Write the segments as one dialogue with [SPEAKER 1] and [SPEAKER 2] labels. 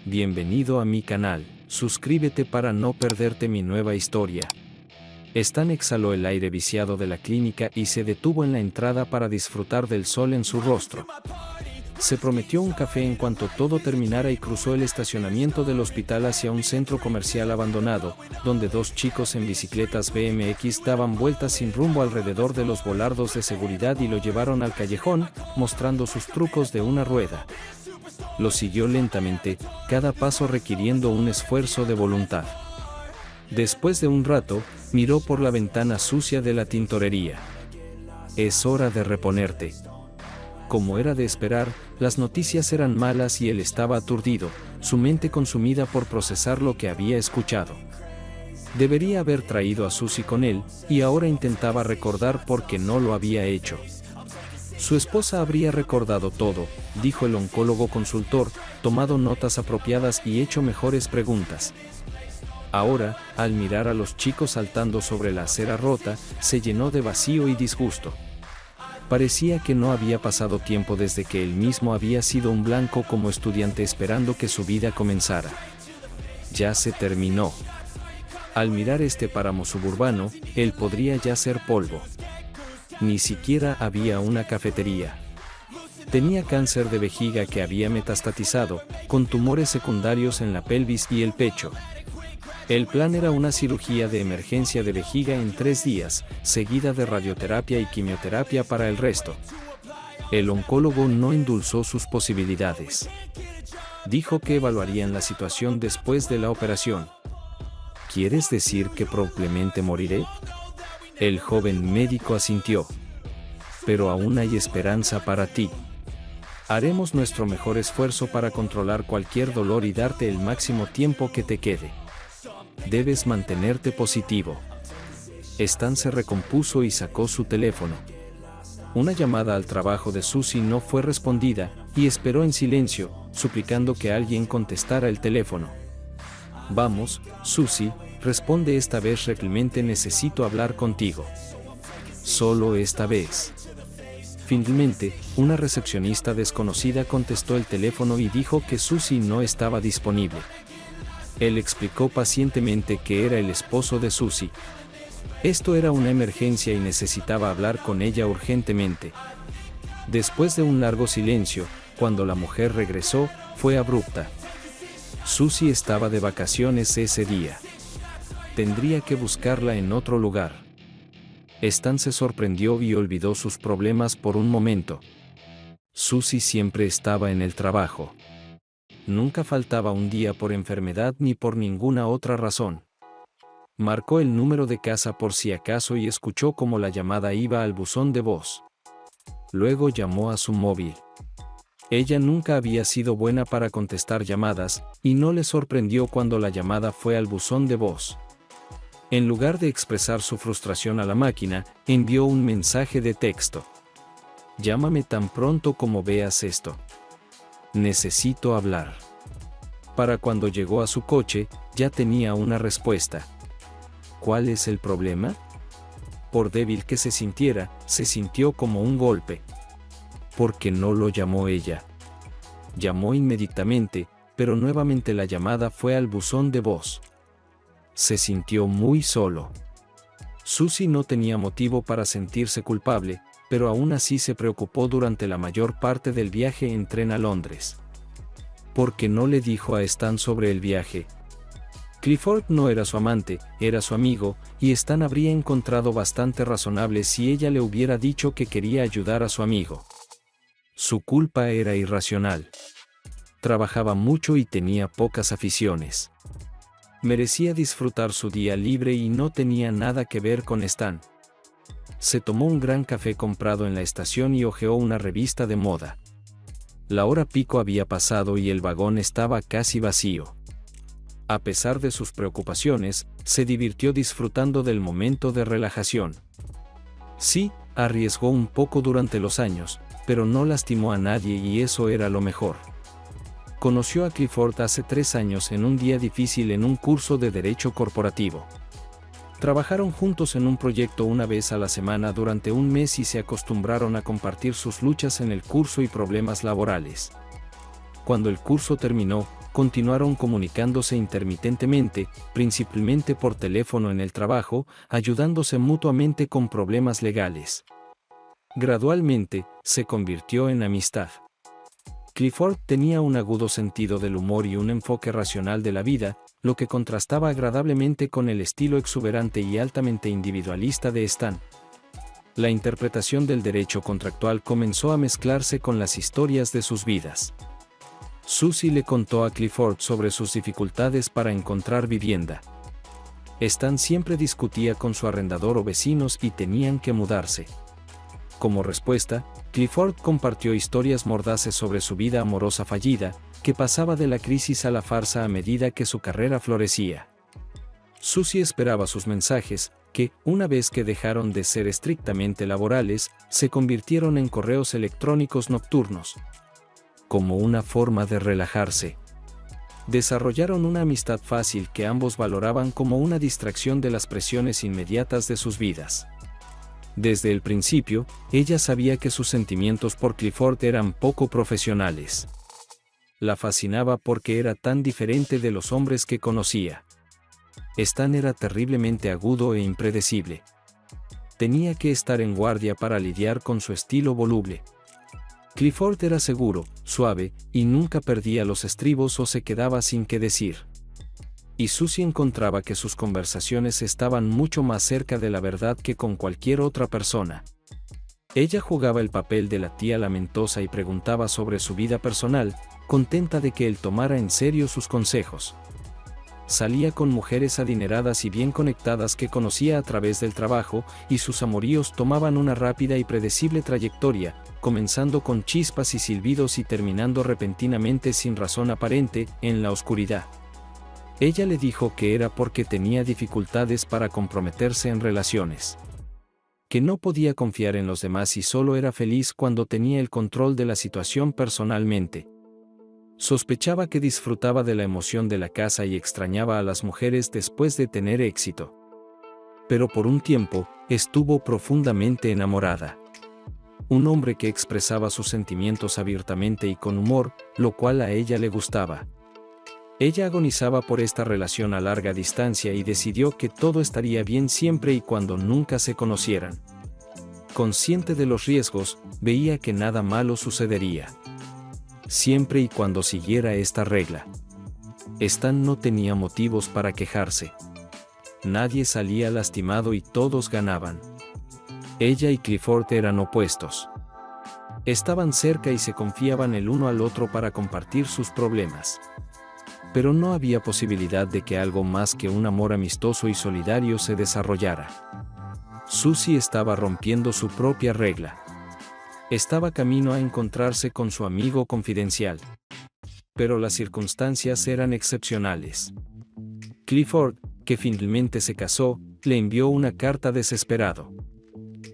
[SPEAKER 1] Bienvenido a mi canal, suscríbete para no perderte mi nueva historia. Stan exhaló el aire viciado de la clínica y se detuvo en la entrada para disfrutar del sol en su rostro. Se prometió un café en cuanto todo terminara y cruzó el estacionamiento del hospital hacia un centro comercial abandonado, donde dos chicos en bicicletas BMX daban vueltas sin rumbo alrededor de los volardos de seguridad y lo llevaron al callejón, mostrando sus trucos de una rueda. Lo siguió lentamente, cada paso requiriendo un esfuerzo de voluntad. Después de un rato, miró por la ventana sucia de la tintorería. Es hora de reponerte. Como era de esperar, las noticias eran malas y él estaba aturdido, su mente consumida por procesar lo que había escuchado. Debería haber traído a Susie con él, y ahora intentaba recordar por qué no lo había hecho. Su esposa habría recordado todo, dijo el oncólogo consultor, tomado notas apropiadas y hecho mejores preguntas. Ahora, al mirar a los chicos saltando sobre la acera rota, se llenó de vacío y disgusto. Parecía que no había pasado tiempo desde que él mismo había sido un blanco como estudiante esperando que su vida comenzara. Ya se terminó. Al mirar este páramo suburbano, él podría ya ser polvo. Ni siquiera había una cafetería. Tenía cáncer de vejiga que había metastatizado, con tumores secundarios en la pelvis y el pecho. El plan era una cirugía de emergencia de vejiga en 3 días, seguida de radioterapia y quimioterapia para el resto. El oncólogo no endulzó sus posibilidades. Dijo que evaluarían la situación después de la operación. ¿Quieres decir que probablemente moriré? El joven médico asintió. Pero aún hay esperanza para ti. Haremos nuestro mejor esfuerzo para controlar cualquier dolor y darte el máximo tiempo que te quede. Debes mantenerte positivo. Stan se recompuso y sacó su teléfono. Una llamada al trabajo de Susie no fue respondida, y esperó en silencio, suplicando que alguien contestara el teléfono. Vamos, Susie, responde esta vez, realmente necesito hablar contigo. Solo esta vez. Finalmente, una recepcionista desconocida contestó el teléfono y dijo que Susie no estaba disponible. Él explicó pacientemente que era el esposo de Susie. Esto era una emergencia y necesitaba hablar con ella urgentemente. Después de un largo silencio, cuando la mujer regresó, fue abrupta. Susie estaba de vacaciones ese día. Tendría que buscarla en otro lugar. Stan se sorprendió y olvidó sus problemas por un momento. Susie siempre estaba en el trabajo. Nunca faltaba un día por enfermedad ni por ninguna otra razón. Marcó el número de casa por si acaso y escuchó cómo la llamada iba al buzón de voz. Luego llamó a su móvil. Ella nunca había sido buena para contestar llamadas, y no le sorprendió cuando la llamada fue al buzón de voz. En lugar de expresar su frustración a la máquina, envió un mensaje de texto. Llámame tan pronto como veas esto. Necesito hablar. Para cuando llegó a su coche, ya tenía una respuesta. ¿Cuál es el problema? Por débil que se sintiera, se sintió como un golpe. ¿Por qué no lo llamó ella? Llamó inmediatamente, pero nuevamente la llamada fue al buzón de voz. Se sintió muy solo. Susie no tenía motivo para sentirse culpable, pero aún así se preocupó durante la mayor parte del viaje en tren a Londres. ¿Por qué no le dijo a Stan sobre el viaje? Clifford no era su amante, era su amigo, y Stan habría encontrado bastante razonable si ella le hubiera dicho que quería ayudar a su amigo. Su culpa era irracional. Trabajaba mucho y tenía pocas aficiones. Merecía disfrutar su día libre y no tenía nada que ver con Stan. Se tomó un gran café comprado en la estación y hojeó una revista de moda. La hora pico había pasado y el vagón estaba casi vacío. A pesar de sus preocupaciones, se divirtió disfrutando del momento de relajación. Sí, arriesgó un poco durante los años, pero no lastimó a nadie y eso era lo mejor. Conoció a Clifford hace 3 años en un día difícil en un curso de Derecho Corporativo. Trabajaron juntos en un proyecto una vez a la semana durante un mes y se acostumbraron a compartir sus luchas en el curso y problemas laborales. Cuando el curso terminó, continuaron comunicándose intermitentemente, principalmente por teléfono en el trabajo, ayudándose mutuamente con problemas legales. Gradualmente, se convirtió en amistad. Clifford tenía un agudo sentido del humor y un enfoque racional de la vida, lo que contrastaba agradablemente con el estilo exuberante y altamente individualista de Stan. La interpretación del derecho contractual comenzó a mezclarse con las historias de sus vidas. Susie le contó a Clifford sobre sus dificultades para encontrar vivienda. Stan siempre discutía con su arrendador o vecinos y tenían que mudarse. Como respuesta, Clifford compartió historias mordaces sobre su vida amorosa fallida, que pasaba de la crisis a la farsa a medida que su carrera florecía. Susie esperaba sus mensajes, que, una vez que dejaron de ser estrictamente laborales, se convirtieron en correos electrónicos nocturnos. Como una forma de relajarse. Desarrollaron una amistad fácil que ambos valoraban como una distracción de las presiones inmediatas de sus vidas. Desde el principio, ella sabía que sus sentimientos por Clifford eran poco profesionales. La fascinaba porque era tan diferente de los hombres que conocía. Stan era terriblemente agudo e impredecible. Tenía que estar en guardia para lidiar con su estilo voluble. Clifford era seguro, suave, y nunca perdía los estribos o se quedaba sin qué decir. Y Susie encontraba que sus conversaciones estaban mucho más cerca de la verdad que con cualquier otra persona. Ella jugaba el papel de la tía lamentosa y preguntaba sobre su vida personal, contenta de que él tomara en serio sus consejos. Salía con mujeres adineradas y bien conectadas que conocía a través del trabajo, y sus amoríos tomaban una rápida y predecible trayectoria, comenzando con chispas y silbidos y terminando repentinamente sin razón aparente, en la oscuridad. Ella le dijo que era porque tenía dificultades para comprometerse en relaciones. Que no podía confiar en los demás y solo era feliz cuando tenía el control de la situación personalmente. Sospechaba que disfrutaba de la emoción de la casa y extrañaba a las mujeres después de tener éxito. Pero por un tiempo, estuvo profundamente enamorada. Un hombre que expresaba sus sentimientos abiertamente y con humor, lo cual a ella le gustaba. Ella agonizaba por esta relación a larga distancia y decidió que todo estaría bien siempre y cuando nunca se conocieran. Consciente de los riesgos, veía que nada malo sucedería. Siempre y cuando siguiera esta regla. Stan no tenía motivos para quejarse. Nadie salía lastimado y todos ganaban. Ella y Clifford eran opuestos. Estaban cerca y se confiaban el uno al otro para compartir sus problemas. Pero no había posibilidad de que algo más que un amor amistoso y solidario se desarrollara. Susie estaba rompiendo su propia regla. Estaba camino a encontrarse con su amigo confidencial. Pero las circunstancias eran excepcionales. Clifford, que finalmente se casó, le envió una carta desesperado.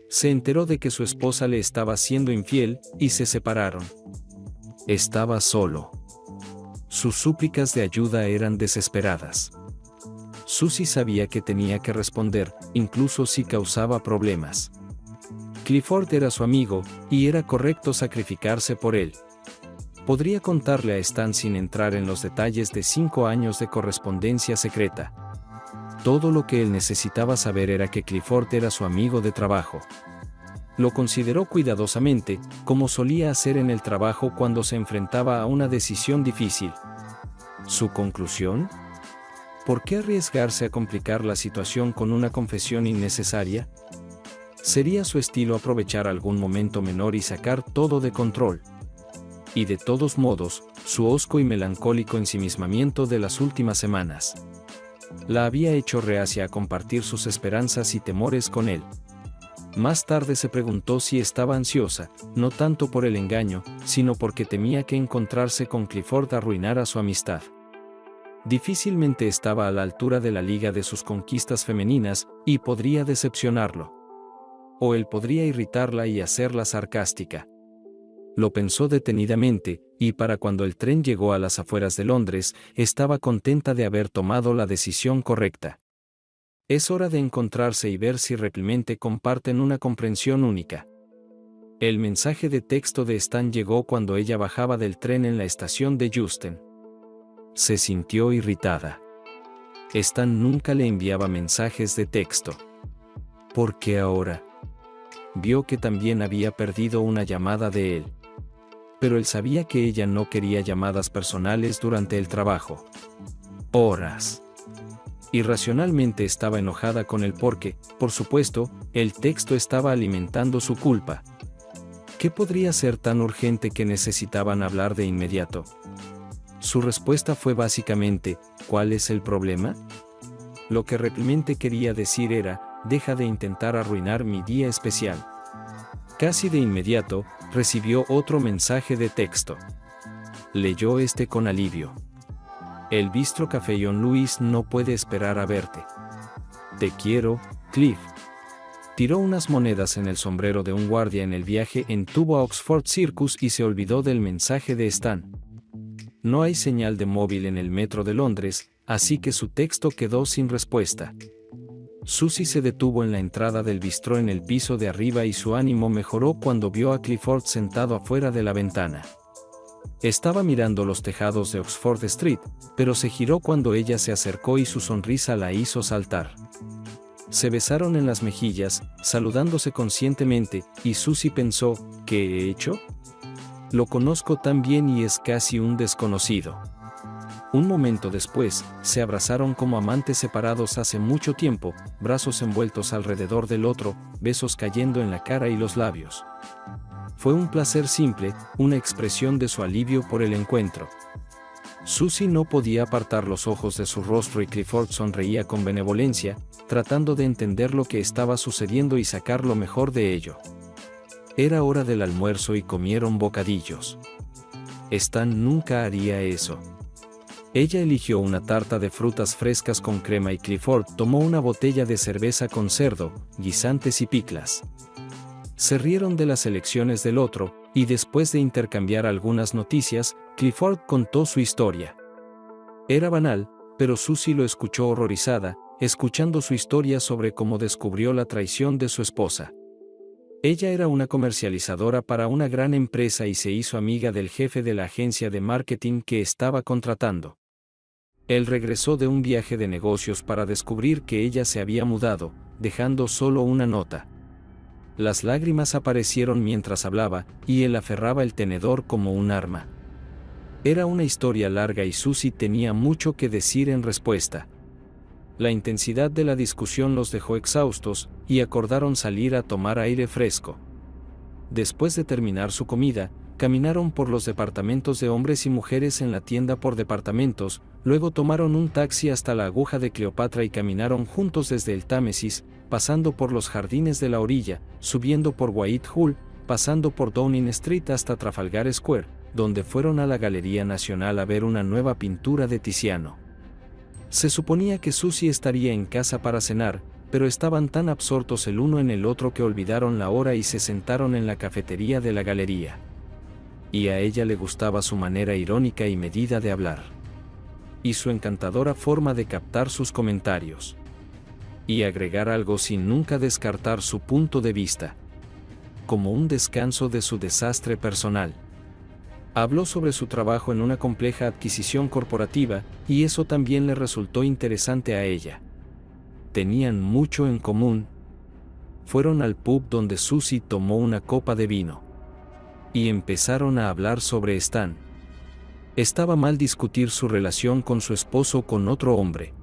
[SPEAKER 1] Se enteró de que su esposa le estaba siendo infiel, y se separaron. Estaba solo. Sus súplicas de ayuda eran desesperadas. Susie sabía que tenía que responder, incluso si causaba problemas. Clifford era su amigo, y era correcto sacrificarse por él. Podría contarle a Stan sin entrar en los detalles de 5 años de correspondencia secreta. Todo lo que él necesitaba saber era que Clifford era su amigo de trabajo. Lo consideró cuidadosamente, como solía hacer en el trabajo cuando se enfrentaba a una decisión difícil. ¿Su conclusión? ¿Por qué arriesgarse a complicar la situación con una confesión innecesaria? Sería su estilo aprovechar algún momento menor y sacar todo de control. Y de todos modos, su hosco y melancólico ensimismamiento de las últimas semanas la había hecho reacia a compartir sus esperanzas y temores con él. Más tarde se preguntó si estaba ansiosa, no tanto por el engaño, sino porque temía que encontrarse con Clifford arruinara su amistad. Difícilmente estaba a la altura de la liga de sus conquistas femeninas, y podría decepcionarlo. O él podría irritarla y hacerla sarcástica. Lo pensó detenidamente, y para cuando el tren llegó a las afueras de Londres, estaba contenta de haber tomado la decisión correcta. Es hora de encontrarse y ver si realmente comparten una comprensión única. El mensaje de texto de Stan llegó cuando ella bajaba del tren en la estación de Euston. Se sintió irritada. Stan nunca le enviaba mensajes de texto. ¿Por qué ahora? Vio que también había perdido una llamada de él. Pero él sabía que ella no quería llamadas personales durante el trabajo. Horas. Irracionalmente estaba enojada con él porque, por supuesto, el texto estaba alimentando su culpa. ¿Qué podría ser tan urgente que necesitaban hablar de inmediato? Su respuesta fue básicamente, ¿cuál es el problema? Lo que realmente quería decir era, deja de intentar arruinar mi día especial. Casi de inmediato, recibió otro mensaje de texto. Leyó este con alivio. El bistro Café John Lewis no puede esperar a verte. Te quiero, Cliff. Tiró unas monedas en el sombrero de un guardia en el viaje en tubo a Oxford Circus y se olvidó del mensaje de Stan. No hay señal de móvil en el metro de Londres, así que su texto quedó sin respuesta. Susie se detuvo en la entrada del bistró en el piso de arriba y su ánimo mejoró cuando vio a Clifford sentado afuera de la ventana. Estaba mirando los tejados de Oxford Street, pero se giró cuando ella se acercó y su sonrisa la hizo saltar. Se besaron en las mejillas, saludándose conscientemente, y Susie pensó, ¿qué he hecho? Lo conozco tan bien y es casi un desconocido. Un momento después, se abrazaron como amantes separados hace mucho tiempo, brazos envueltos alrededor del otro, besos cayendo en la cara y los labios. Fue un placer simple, una expresión de su alivio por el encuentro. Susie no podía apartar los ojos de su rostro y Clifford sonreía con benevolencia, tratando de entender lo que estaba sucediendo y sacar lo mejor de ello. Era hora del almuerzo y comieron bocadillos. Stan nunca haría eso. Ella eligió una tarta de frutas frescas con crema y Clifford tomó una botella de cerveza con cerdo, guisantes y piclas. Se rieron de las elecciones del otro, y después de intercambiar algunas noticias, Clifford contó su historia. Era banal, pero Susie lo escuchó horrorizada, escuchando su historia sobre cómo descubrió la traición de su esposa. Ella era una comercializadora para una gran empresa y se hizo amiga del jefe de la agencia de marketing que estaba contratando. Él regresó de un viaje de negocios para descubrir que ella se había mudado, dejando solo una nota. Las lágrimas aparecieron mientras hablaba, y él aferraba el tenedor como un arma. Era una historia larga y Susie tenía mucho que decir en respuesta. La intensidad de la discusión los dejó exhaustos, y acordaron salir a tomar aire fresco. Después de terminar su comida, caminaron por los departamentos de hombres y mujeres en la tienda por departamentos, luego tomaron un taxi hasta la Aguja de Cleopatra y caminaron juntos desde el Támesis, pasando por los jardines de la orilla, subiendo por Whitehall, pasando por Downing Street hasta Trafalgar Square, donde fueron a la Galería Nacional a ver una nueva pintura de Tiziano. Se suponía que Susie estaría en casa para cenar, pero estaban tan absortos el uno en el otro que olvidaron la hora y se sentaron en la cafetería de la galería. Y a ella le gustaba su manera irónica y medida de hablar. Y su encantadora forma de captar sus comentarios. Y agregar algo sin nunca descartar su punto de vista. Como un descanso de su desastre personal. Habló sobre su trabajo en una compleja adquisición corporativa, y eso también le resultó interesante a ella. Tenían mucho en común. Fueron al pub donde Susie tomó una copa de vino. Y empezaron a hablar sobre Stan. Estaba mal discutir su relación con su esposo con otro hombre.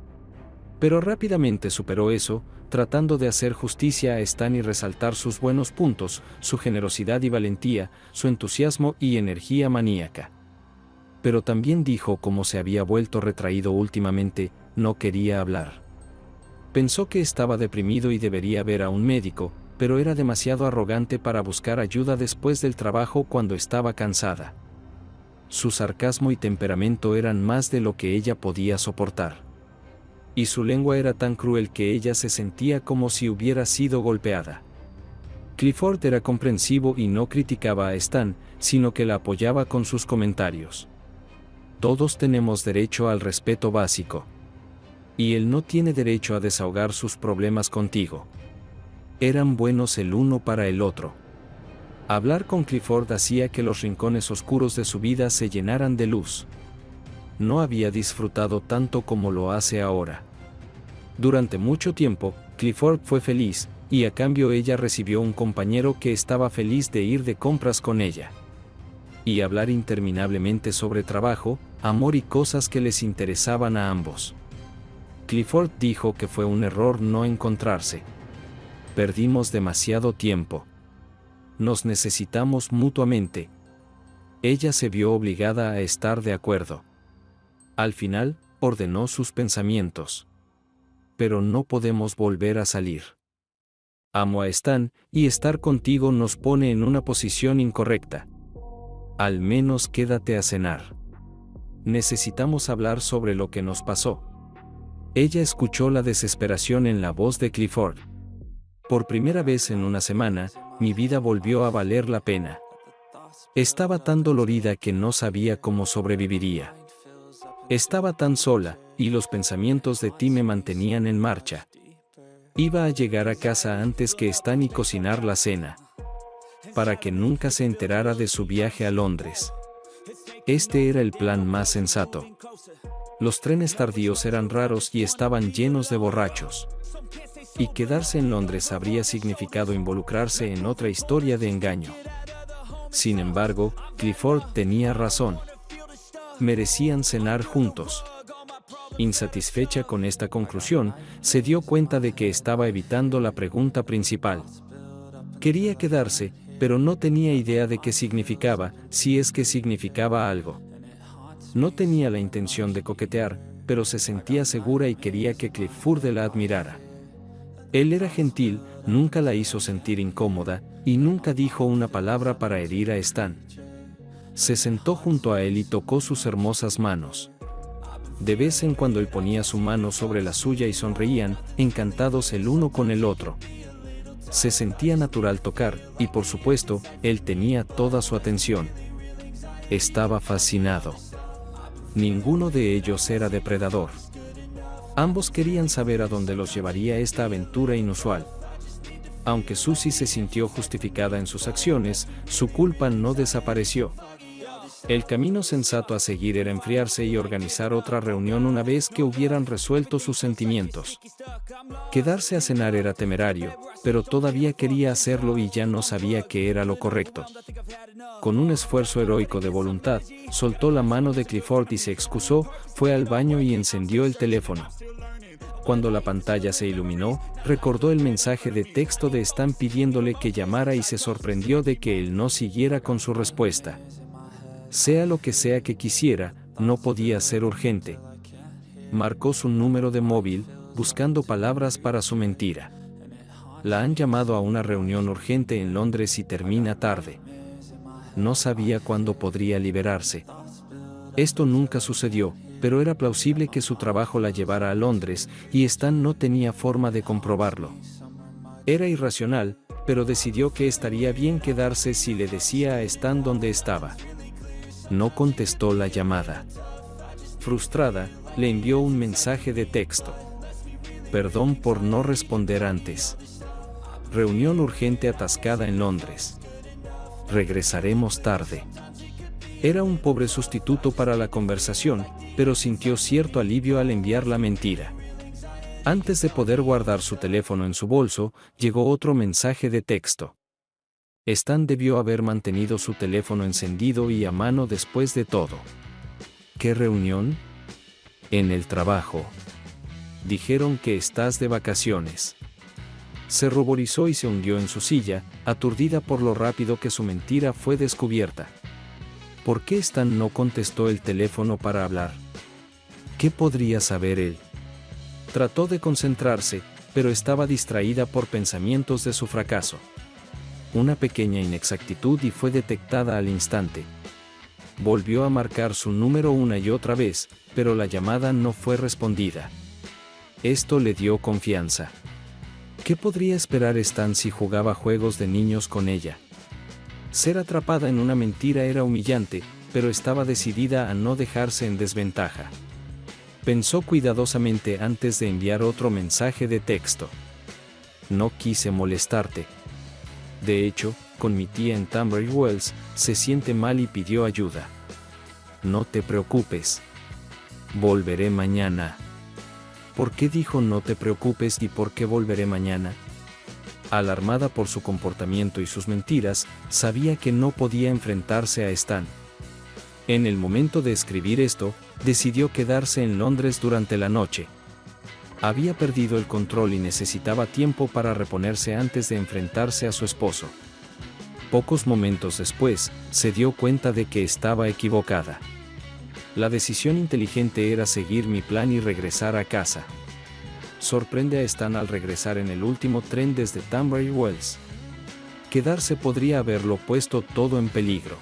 [SPEAKER 1] Pero rápidamente superó eso, tratando de hacer justicia a Stan y resaltar sus buenos puntos, su generosidad y valentía, su entusiasmo y energía maníaca. Pero también dijo cómo se había vuelto retraído últimamente, no quería hablar. Pensó que estaba deprimido y debería ver a un médico, pero era demasiado arrogante para buscar ayuda después del trabajo cuando estaba cansada. Su sarcasmo y temperamento eran más de lo que ella podía soportar. Y su lengua era tan cruel que ella se sentía como si hubiera sido golpeada. Clifford era comprensivo y no criticaba a Stan, sino que la apoyaba con sus comentarios. Todos tenemos derecho al respeto básico. Y él no tiene derecho a desahogar sus problemas contigo. Eran buenos el uno para el otro. Hablar con Clifford hacía que los rincones oscuros de su vida se llenaran de luz. no había disfrutado tanto como lo hace ahora. Durante mucho tiempo, Clifford fue feliz, y a cambio ella recibió un compañero que estaba feliz de ir de compras con ella. Y hablar interminablemente sobre trabajo, amor y cosas que les interesaban a ambos. Clifford dijo que fue un error no encontrarse. Perdimos demasiado tiempo. Nos necesitamos mutuamente. Ella se vio obligada a estar de acuerdo. Al final, ordenó sus pensamientos. Pero no podemos volver a salir. Amo a Stan, y estar contigo nos pone en una posición incorrecta. Al menos quédate a cenar. Necesitamos hablar sobre lo que nos pasó. Ella escuchó la desesperación en la voz de Clifford. Por primera vez en una semana, mi vida volvió a valer la pena. Estaba tan dolorida que no sabía cómo sobreviviría. Estaba tan sola, y los pensamientos de ti me mantenían en marcha. Iba a llegar a casa antes que Stan y cocinar la cena, para que nunca se enterara de su viaje a Londres. Este era el plan más sensato. Los trenes tardíos eran raros y estaban llenos de borrachos. Y quedarse en Londres habría significado involucrarse en otra historia de engaño. Sin embargo, Clifford tenía razón. Merecían cenar juntos. Insatisfecha con esta conclusión, se dio cuenta de que estaba evitando la pregunta principal. Quería quedarse, pero no tenía idea de qué significaba, si es que significaba algo. No tenía la intención de coquetear, pero se sentía segura y quería que Clifford la admirara. Él era gentil, nunca la hizo sentir incómoda, y nunca dijo una palabra para herir a Stan. Se sentó junto a él y tocó sus hermosas manos. De vez en cuando él ponía su mano sobre la suya y sonreían, encantados el uno con el otro. Se sentía natural tocar, y por supuesto, él tenía toda su atención. Estaba fascinado. Ninguno de ellos era depredador. Ambos querían saber a dónde los llevaría esta aventura inusual. Aunque Susie se sintió justificada en sus acciones, su culpa no desapareció. El camino sensato a seguir era enfriarse y organizar otra reunión una vez que hubieran resuelto sus sentimientos. Quedarse a cenar era temerario, pero todavía quería hacerlo y ya no sabía qué era lo correcto. Con un esfuerzo heroico de voluntad, soltó la mano de Clifford y se excusó, fue al baño y encendió el teléfono. Cuando la pantalla se iluminó, recordó el mensaje de texto de Stan pidiéndole que llamara y se sorprendió de que él no siguiera con su respuesta. Sea lo que sea que quisiera, no podía ser urgente. Marcó su número de móvil, buscando palabras para su mentira. La han llamado a una reunión urgente en Londres y termina tarde. No sabía cuándo podría liberarse. Esto nunca sucedió, pero era plausible que su trabajo la llevara a Londres, y Stan no tenía forma de comprobarlo. Era irracional, pero decidió que estaría bien quedarse si le decía a Stan dónde estaba. No contestó la llamada. Frustrada, le envió un mensaje de texto. Perdón por no responder antes. Reunión urgente atascada en Londres. Regresaremos tarde. Era un pobre sustituto para la conversación, pero sintió cierto alivio al enviar la mentira. Antes de poder guardar su teléfono en su bolso, llegó otro mensaje de texto. Stan debió haber mantenido su teléfono encendido y a mano después de todo. ¿Qué reunión? En el trabajo. Dijeron que estás de vacaciones. Se ruborizó y se hundió en su silla, aturdida por lo rápido que su mentira fue descubierta. ¿Por qué Stan no contestó el teléfono para hablar? ¿Qué podría saber él? Trató de concentrarse, pero estaba distraída por pensamientos de su fracaso. Una pequeña inexactitud y fue detectada al instante. Volvió a marcar su número una y otra vez, pero la llamada no fue respondida. Esto le dio confianza. ¿Qué podría esperar Stan si jugaba juegos de niños con ella? Ser atrapada en una mentira era humillante, pero estaba decidida a no dejarse en desventaja. Pensó cuidadosamente antes de enviar otro mensaje de texto. No quise molestarte. De hecho, con mi tía en Tunbridge Wells, se siente mal y pidió ayuda. No te preocupes. Volveré mañana. ¿Por qué dijo no te preocupes y por qué volveré mañana? Alarmada por su comportamiento y sus mentiras, sabía que no podía enfrentarse a Stan. En el momento de escribir esto, decidió quedarse en Londres durante la noche. Había perdido el control y necesitaba tiempo para reponerse antes de enfrentarse a su esposo. Pocos momentos después, se dio cuenta de que estaba equivocada. La decisión inteligente era seguir mi plan y regresar a casa. Sorprende a Stan al regresar en el último tren desde Tunbridge Wells. Quedarse podría haberlo puesto todo en peligro.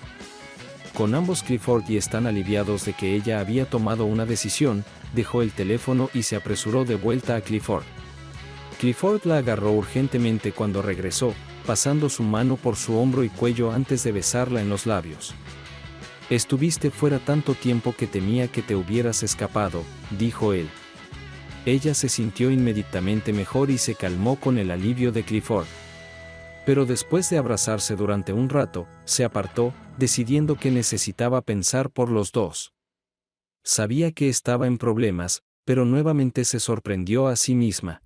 [SPEAKER 1] Con ambos Clifford y Stan aliviados de que ella había tomado una decisión, dejó el teléfono y se apresuró de vuelta a Clifford. Clifford la agarró urgentemente cuando regresó, pasando su mano por su hombro y cuello antes de besarla en los labios. Estuviste fuera tanto tiempo que temía que te hubieras escapado, dijo él. Ella se sintió inmediatamente mejor y se calmó con el alivio de Clifford. Pero después de abrazarse durante un rato, se apartó, decidiendo que necesitaba pensar por los dos. Sabía que estaba en problemas, pero nuevamente se sorprendió a sí misma.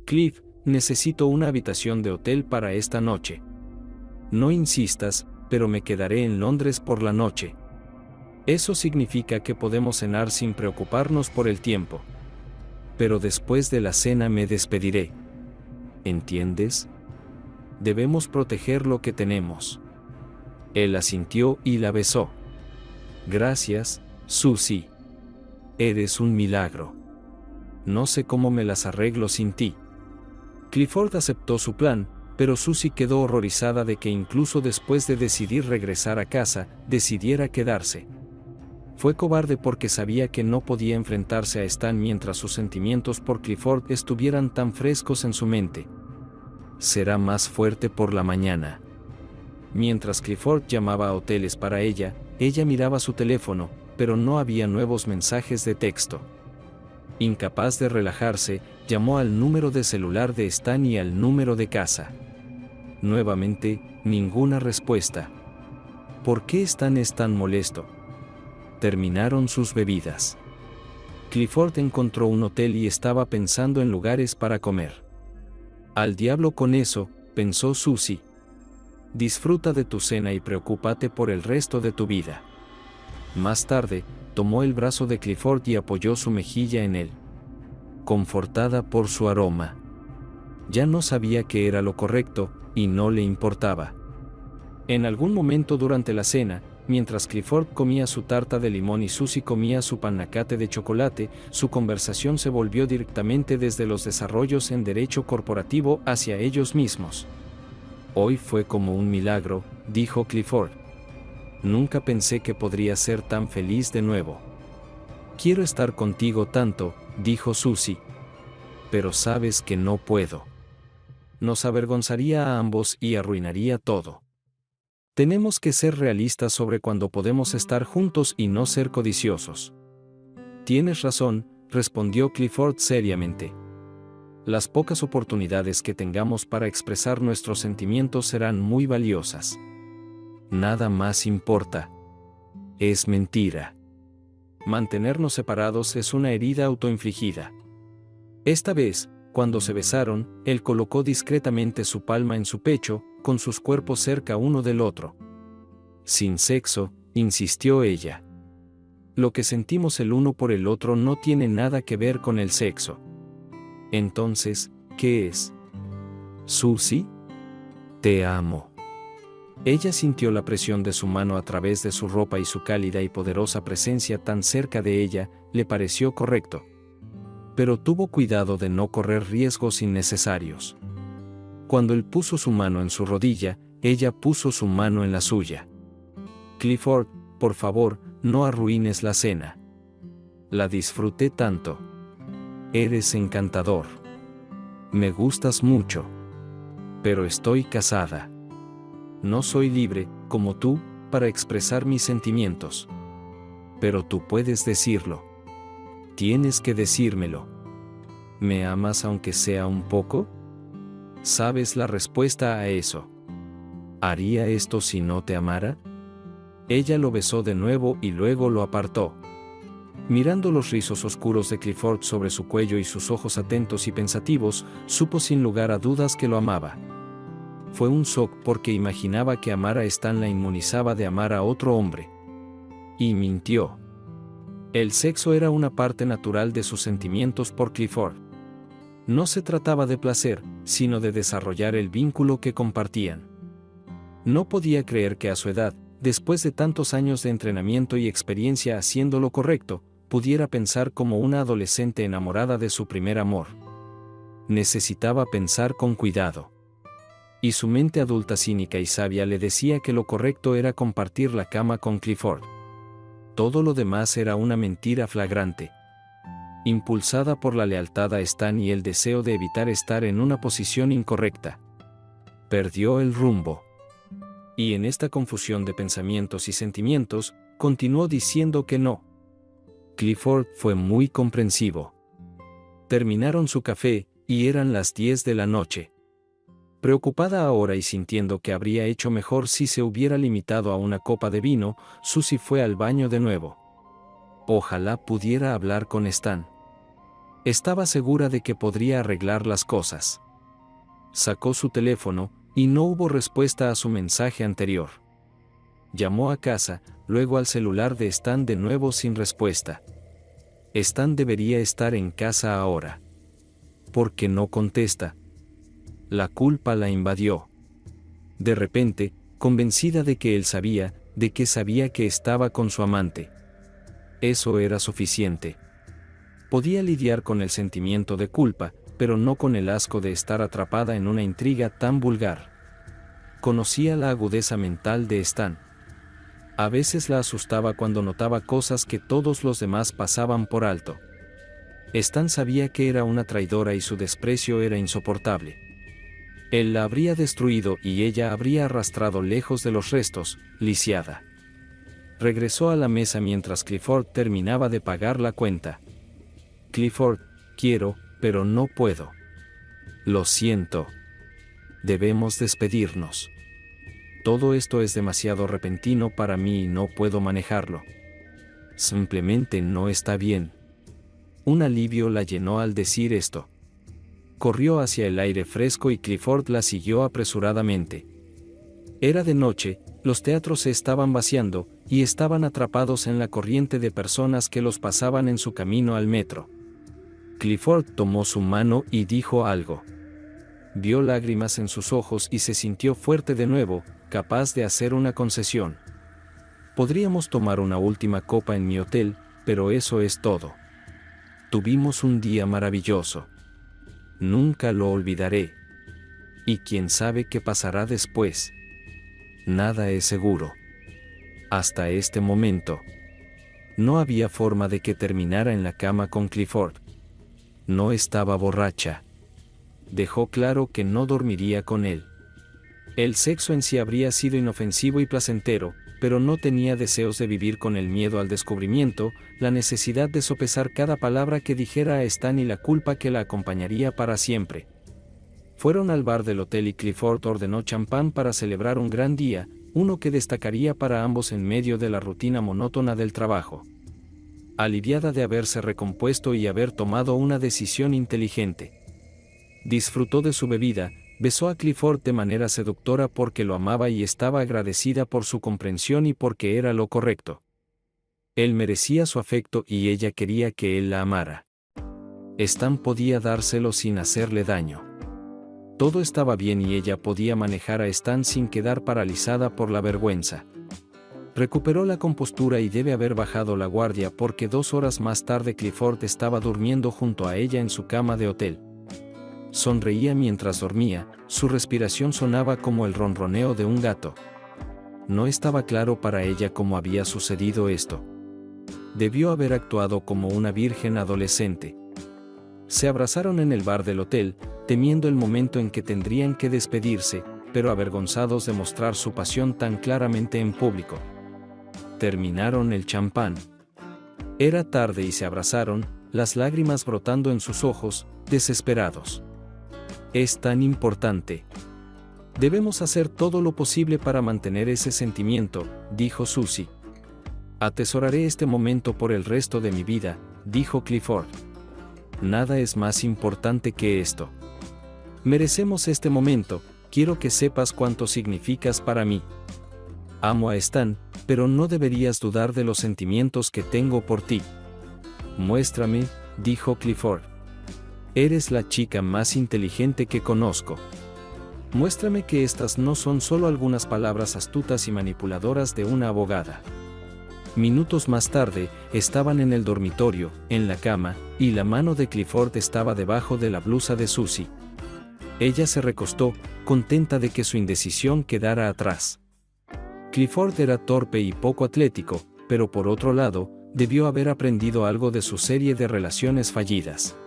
[SPEAKER 1] Cliff, necesito una habitación de hotel para esta noche. No insistas, pero me quedaré en Londres por la noche. Eso significa que podemos cenar sin preocuparnos por el tiempo. Pero después de la cena me despediré. ¿Entiendes? Debemos proteger lo que tenemos. Él asintió y la besó. Gracias, Susie. Eres un milagro. No sé cómo me las arreglo sin ti. Clifford aceptó su plan, pero Susie quedó horrorizada de que incluso después de decidir regresar a casa, decidiera quedarse. Fue cobarde porque sabía que no podía enfrentarse a Stan mientras sus sentimientos por Clifford estuvieran tan frescos en su mente. Será más fuerte por la mañana. Mientras Clifford llamaba a hoteles para ella miraba su teléfono, pero no había nuevos mensajes de texto. Incapaz de relajarse, llamó al número de celular de Stan y al número de casa. Nuevamente, ninguna respuesta. ¿Por qué Stan es tan molesto? Terminaron sus bebidas. Clifford encontró un hotel y estaba pensando en lugares para comer. Al diablo con eso, pensó Susie. Disfruta de tu cena y preocúpate por el resto de tu vida. Más tarde, tomó el brazo de Clifford y apoyó su mejilla en él. Confortada por su aroma. Ya no sabía qué era lo correcto, y no le importaba. En algún momento durante la cena, mientras Clifford comía su tarta de limón y Susie comía su panacate de chocolate, su conversación se volvió directamente desde los desarrollos en derecho corporativo hacia ellos mismos. Hoy fue como un milagro, dijo Clifford. Nunca pensé que podría ser tan feliz de nuevo. Quiero estar contigo tanto, dijo Susie. Pero sabes que no puedo. Nos avergonzaría a ambos y arruinaría todo. Tenemos que ser realistas sobre cuándo podemos estar juntos y no ser codiciosos. Tienes razón, respondió Clifford seriamente. Las pocas oportunidades que tengamos para expresar nuestros sentimientos serán muy valiosas. Nada más importa. Es mentira. Mantenernos separados es una herida autoinfligida. Esta vez, cuando se besaron, él colocó discretamente su palma en su pecho, con sus cuerpos cerca uno del otro. Sin sexo, insistió ella. Lo que sentimos el uno por el otro no tiene nada que ver con el sexo. Entonces, ¿qué es? Susie, te amo. Ella sintió la presión de su mano a través de su ropa y su cálida y poderosa presencia tan cerca de ella, le pareció correcto. Pero tuvo cuidado de no correr riesgos innecesarios. Cuando él puso su mano en su rodilla, ella puso su mano en la suya. Clifford, por favor, no arruines la cena. La disfruté tanto. Eres encantador. Me gustas mucho. Pero estoy casada. No soy libre, como tú, para expresar mis sentimientos. Pero tú puedes decirlo. Tienes que decírmelo. ¿Me amas aunque sea un poco? ¿Sabes la respuesta a eso? ¿Haría esto si no te amara? Ella lo besó de nuevo y luego lo apartó. Mirando los rizos oscuros de Clifford sobre su cuello y sus ojos atentos y pensativos, supo sin lugar a dudas que lo amaba. Fue un shock porque imaginaba que amar a Stan la inmunizaba de amar a otro hombre. Y mintió. El sexo era una parte natural de sus sentimientos por Clifford. No se trataba de placer, sino de desarrollar el vínculo que compartían. No podía creer que a su edad, después de tantos años de entrenamiento y experiencia haciendo lo correcto, pudiera pensar como una adolescente enamorada de su primer amor. Necesitaba pensar con cuidado. Y su mente adulta cínica y sabia le decía que lo correcto era compartir la cama con Clifford. Todo lo demás era una mentira flagrante. Impulsada por la lealtad a Stan y el deseo de evitar estar en una posición incorrecta, perdió el rumbo. Y en esta confusión de pensamientos y sentimientos, continuó diciendo que no. Clifford fue muy comprensivo. Terminaron su café, y eran las 10 de la noche. Preocupada ahora y sintiendo que habría hecho mejor si se hubiera limitado a una copa de vino, Susie fue al baño de nuevo. Ojalá pudiera hablar con Stan. Estaba segura de que podría arreglar las cosas. Sacó su teléfono, y no hubo respuesta a su mensaje anterior. Llamó a casa, luego al celular de Stan de nuevo sin respuesta. Stan debería estar en casa ahora. ¿Por qué no contesta? La culpa la invadió. De repente, convencida de que él sabía, de que sabía que estaba con su amante. Eso era suficiente. Podía lidiar con el sentimiento de culpa, pero no con el asco de estar atrapada en una intriga tan vulgar. Conocía la agudeza mental de Stan. A veces la asustaba cuando notaba cosas que todos los demás pasaban por alto. Stan sabía que era una traidora y su desprecio era insoportable. Él la habría destruido y ella habría arrastrado lejos de los restos, lisiada. Regresó a la mesa mientras Clifford terminaba de pagar la cuenta. Clifford, quiero, pero no puedo. Lo siento. Debemos despedirnos. Todo esto es demasiado repentino para mí y no puedo manejarlo. Simplemente no está bien. Un alivio la llenó al decir esto. Corrió hacia el aire fresco y Clifford la siguió apresuradamente. Era de noche, los teatros se estaban vaciando, y estaban atrapados en la corriente de personas que los pasaban en su camino al metro. Clifford tomó su mano y dijo algo. Vio lágrimas en sus ojos y se sintió fuerte de nuevo, capaz de hacer una concesión. Podríamos tomar una última copa en mi hotel, pero eso es todo. Tuvimos un día maravilloso. Nunca lo olvidaré. Y quién sabe qué pasará después. Nada es seguro. Hasta este momento. No había forma de que terminara en la cama con Clifford. No estaba borracha. Dejó claro que no dormiría con él. El sexo en sí habría sido inofensivo y placentero, pero no tenía deseos de vivir con el miedo al descubrimiento, la necesidad de sopesar cada palabra que dijera a Stan y la culpa que la acompañaría para siempre. Fueron al bar del hotel y Clifford ordenó champán para celebrar un gran día, uno que destacaría para ambos en medio de la rutina monótona del trabajo. Aliviada de haberse recompuesto y haber tomado una decisión inteligente. Disfrutó de su bebida, besó a Clifford de manera seductora porque lo amaba y estaba agradecida por su comprensión y porque era lo correcto. Él merecía su afecto y ella quería que él la amara. Stan podía dárselo sin hacerle daño. Todo estaba bien y ella podía manejar a Stan sin quedar paralizada por la vergüenza. Recuperó la compostura y debe haber bajado la guardia porque 2 horas más tarde Clifford estaba durmiendo junto a ella en su cama de hotel. Sonreía mientras dormía, su respiración sonaba como el ronroneo de un gato. No estaba claro para ella cómo había sucedido esto. Debió haber actuado como una virgen adolescente. Se abrazaron en el bar del hotel, temiendo el momento en que tendrían que despedirse, pero avergonzados de mostrar su pasión tan claramente en público. Terminaron el champán. Era tarde y se abrazaron, las lágrimas brotando en sus ojos, desesperados. Es tan importante. Debemos hacer todo lo posible para mantener ese sentimiento, dijo Susie. Atesoraré este momento por el resto de mi vida, dijo Clifford. Nada es más importante que esto. Merecemos este momento, quiero que sepas cuánto significas para mí. Amo a Stan, pero no deberías dudar de los sentimientos que tengo por ti. Muéstrame, dijo Clifford. Eres la chica más inteligente que conozco. Muéstrame que estas no son solo algunas palabras astutas y manipuladoras de una abogada. Minutos más tarde, estaban en el dormitorio, en la cama, y la mano de Clifford estaba debajo de la blusa de Susie. Ella se recostó, contenta de que su indecisión quedara atrás. Clifford era torpe y poco atlético, pero por otro lado, debió haber aprendido algo de su serie de relaciones fallidas.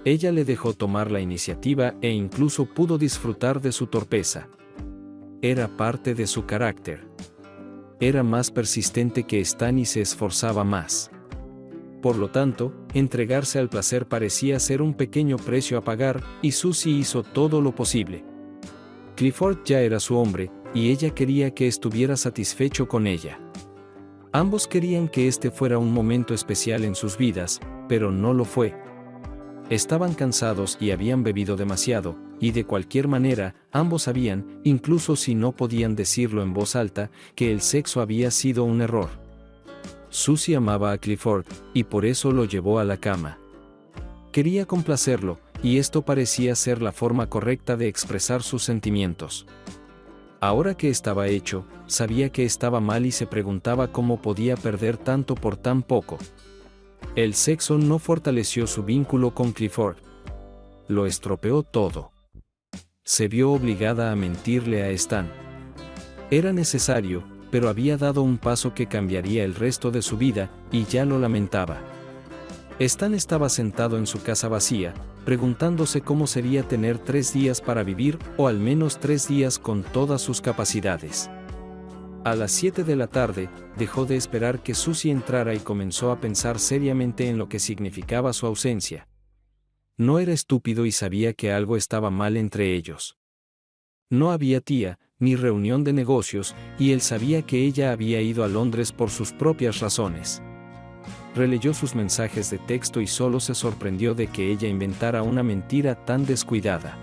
[SPEAKER 1] Ella le dejó tomar la iniciativa e incluso pudo disfrutar de su torpeza. Era parte de su carácter. Era más persistente que Stan y se esforzaba más. Por lo tanto, entregarse al placer parecía ser un pequeño precio a pagar, y Susie hizo todo lo posible. Clifford ya era su hombre, y ella quería que estuviera satisfecho con ella. Ambos querían que este fuera un momento especial en sus vidas, pero no lo fue. Estaban cansados y habían bebido demasiado, y de cualquier manera, ambos sabían, incluso si no podían decirlo en voz alta, que el sexo había sido un error. Susie amaba a Clifford, y por eso lo llevó a la cama. Quería complacerlo, y esto parecía ser la forma correcta de expresar sus sentimientos. Ahora que estaba hecho, sabía que estaba mal y se preguntaba cómo podía perder tanto por tan poco. El sexo no fortaleció su vínculo con Clifford. Lo estropeó todo. Se vio obligada a mentirle a Stan. Era necesario, pero había dado un paso que cambiaría el resto de su vida, y ya lo lamentaba. Stan estaba sentado en su casa vacía, preguntándose cómo sería tener 3 días para vivir, o al menos 3 días con todas sus capacidades. A las 7 de la tarde, dejó de esperar que Susie entrara y comenzó a pensar seriamente en lo que significaba su ausencia. No era estúpido y sabía que algo estaba mal entre ellos. No había tía, ni reunión de negocios, y él sabía que ella había ido a Londres por sus propias razones. Releyó sus mensajes de texto y solo se sorprendió de que ella inventara una mentira tan descuidada.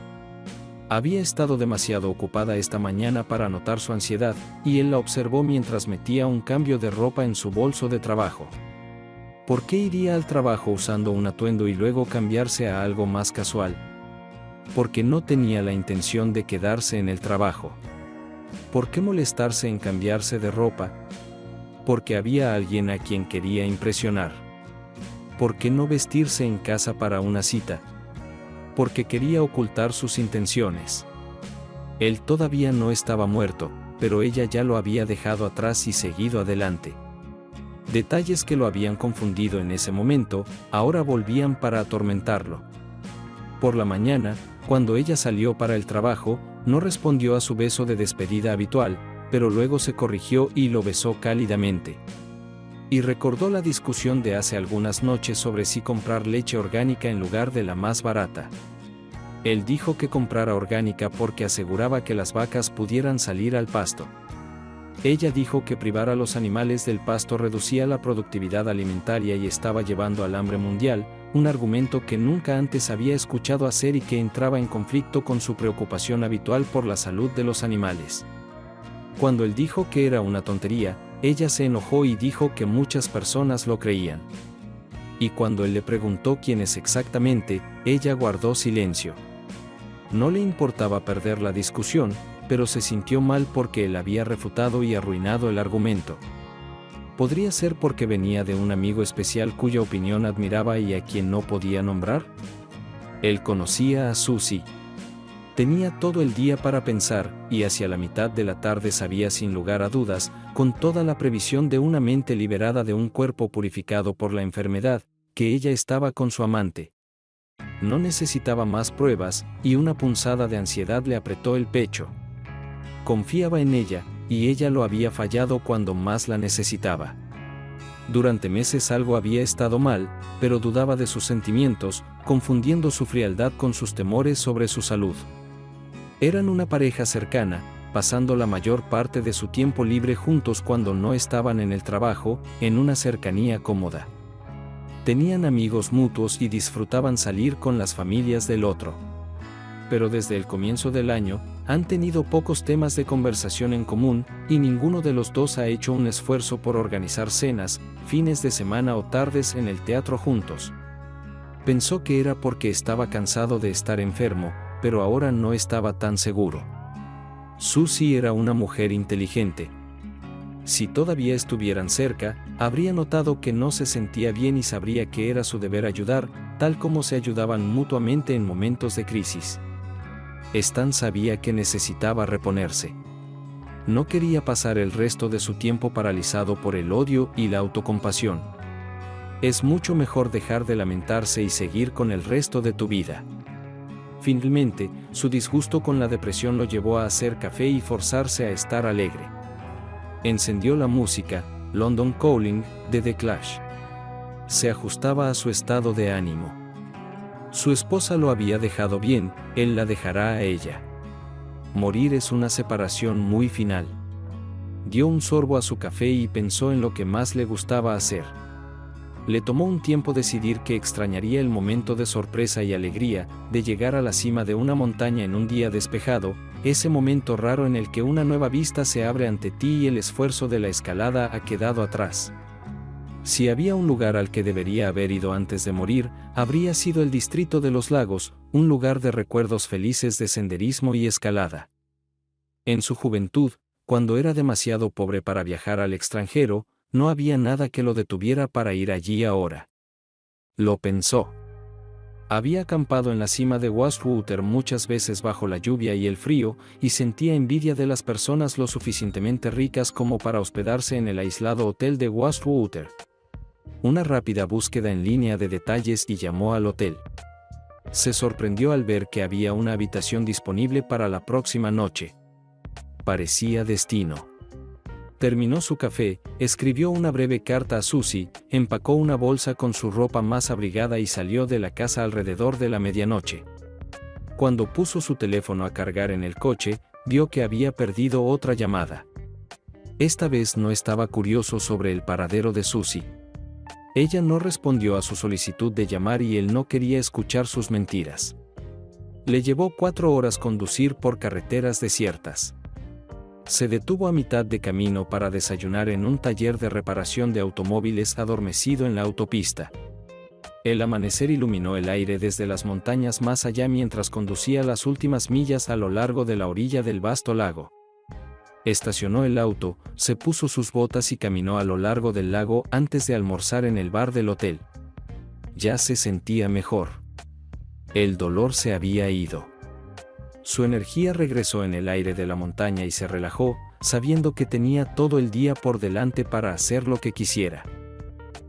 [SPEAKER 1] Había estado demasiado ocupada esta mañana para notar su ansiedad, y él la observó mientras metía un cambio de ropa en su bolso de trabajo. ¿Por qué iría al trabajo usando un atuendo y luego cambiarse a algo más casual? Porque no tenía la intención de quedarse en el trabajo. ¿Por qué molestarse en cambiarse de ropa? Porque había alguien a quien quería impresionar. ¿Por qué no vestirse en casa para una cita? Porque quería ocultar sus intenciones. Él todavía no estaba muerto, pero ella ya lo había dejado atrás y seguido adelante. Detalles que lo habían confundido en ese momento, ahora volvían para atormentarlo. Por la mañana, cuando ella salió para el trabajo, no respondió a su beso de despedida habitual, pero luego se corrigió y lo besó cálidamente. Y recordó la discusión de hace algunas noches sobre si comprar leche orgánica en lugar de la más barata. Él dijo que comprara orgánica porque aseguraba que las vacas pudieran salir al pasto. Ella dijo que privar a los animales del pasto reducía la productividad alimentaria y estaba llevando al hambre mundial, un argumento que nunca antes había escuchado hacer y que entraba en conflicto con su preocupación habitual por la salud de los animales. Cuando él dijo que era una tontería, ella se enojó y dijo que muchas personas lo creían. Y cuando él le preguntó quiénes exactamente, ella guardó silencio. No le importaba perder la discusión, pero se sintió mal porque él había refutado y arruinado el argumento. ¿Podría ser porque venía de un amigo especial cuya opinión admiraba y a quien no podía nombrar? Él conocía a Susie. Tenía todo el día para pensar, y hacia la mitad de la tarde sabía sin lugar a dudas, con toda la previsión de una mente liberada de un cuerpo purificado por la enfermedad, que ella estaba con su amante. No necesitaba más pruebas, y una punzada de ansiedad le apretó el pecho. Confiaba en ella, y ella lo había fallado cuando más la necesitaba. Durante meses algo había estado mal, pero dudaba de sus sentimientos, confundiendo su frialdad con sus temores sobre su salud. Eran una pareja cercana, pasando la mayor parte de su tiempo libre juntos cuando no estaban en el trabajo, en una cercanía cómoda. Tenían amigos mutuos y disfrutaban salir con las familias del otro. Pero desde el comienzo del año, han tenido pocos temas de conversación en común, y ninguno de los dos ha hecho un esfuerzo por organizar cenas, fines de semana o tardes en el teatro juntos. Pensó que era porque estaba cansado de estar enfermo, pero ahora no estaba tan seguro. Susie era una mujer inteligente. Si todavía estuvieran cerca, habría notado que no se sentía bien y sabría que era su deber ayudar, tal como se ayudaban mutuamente en momentos de crisis. Stan sabía que necesitaba reponerse. No quería pasar el resto de su tiempo paralizado por el odio y la autocompasión. Es mucho mejor dejar de lamentarse y seguir con el resto de tu vida. Finalmente, su disgusto con la depresión lo llevó a hacer café y forzarse a estar alegre. Encendió la música, London Calling, de The Clash. Se ajustaba a su estado de ánimo. Su esposa lo había dejado bien, él la dejará a ella. Morir es una separación muy final. Dio un sorbo a su café y pensó en lo que más le gustaba hacer. Le tomó un tiempo decidir que extrañaría el momento de sorpresa y alegría, de llegar a la cima de una montaña en un día despejado, ese momento raro en el que una nueva vista se abre ante ti y el esfuerzo de la escalada ha quedado atrás. Si había un lugar al que debería haber ido antes de morir, habría sido el Distrito de los Lagos, un lugar de recuerdos felices de senderismo y escalada. En su juventud, cuando era demasiado pobre para viajar al extranjero, no había nada que lo detuviera para ir allí ahora. Lo pensó. Había acampado en la cima de Wastwater muchas veces bajo la lluvia y el frío, y sentía envidia de las personas lo suficientemente ricas como para hospedarse en el aislado hotel de Wastwater. Una rápida búsqueda en línea de detalles y llamó al hotel. Se sorprendió al ver que había una habitación disponible para la próxima noche. Parecía destino. Terminó su café, escribió una breve carta a Susie, empacó una bolsa con su ropa más abrigada y salió de la casa alrededor de la medianoche. Cuando puso su teléfono a cargar en el coche, vio que había perdido otra llamada. Esta vez no estaba curioso sobre el paradero de Susie. Ella no respondió a su solicitud de llamar y él no quería escuchar sus mentiras. Le llevó 4 horas conducir por carreteras desiertas. Se detuvo a mitad de camino para desayunar en un taller de reparación de automóviles adormecido en la autopista. El amanecer iluminó el aire desde las montañas más allá mientras conducía las últimas millas a lo largo de la orilla del vasto lago. Estacionó el auto, se puso sus botas y caminó a lo largo del lago antes de almorzar en el bar del hotel. Ya se sentía mejor. El dolor se había ido. Su energía regresó en el aire de la montaña y se relajó, sabiendo que tenía todo el día por delante para hacer lo que quisiera.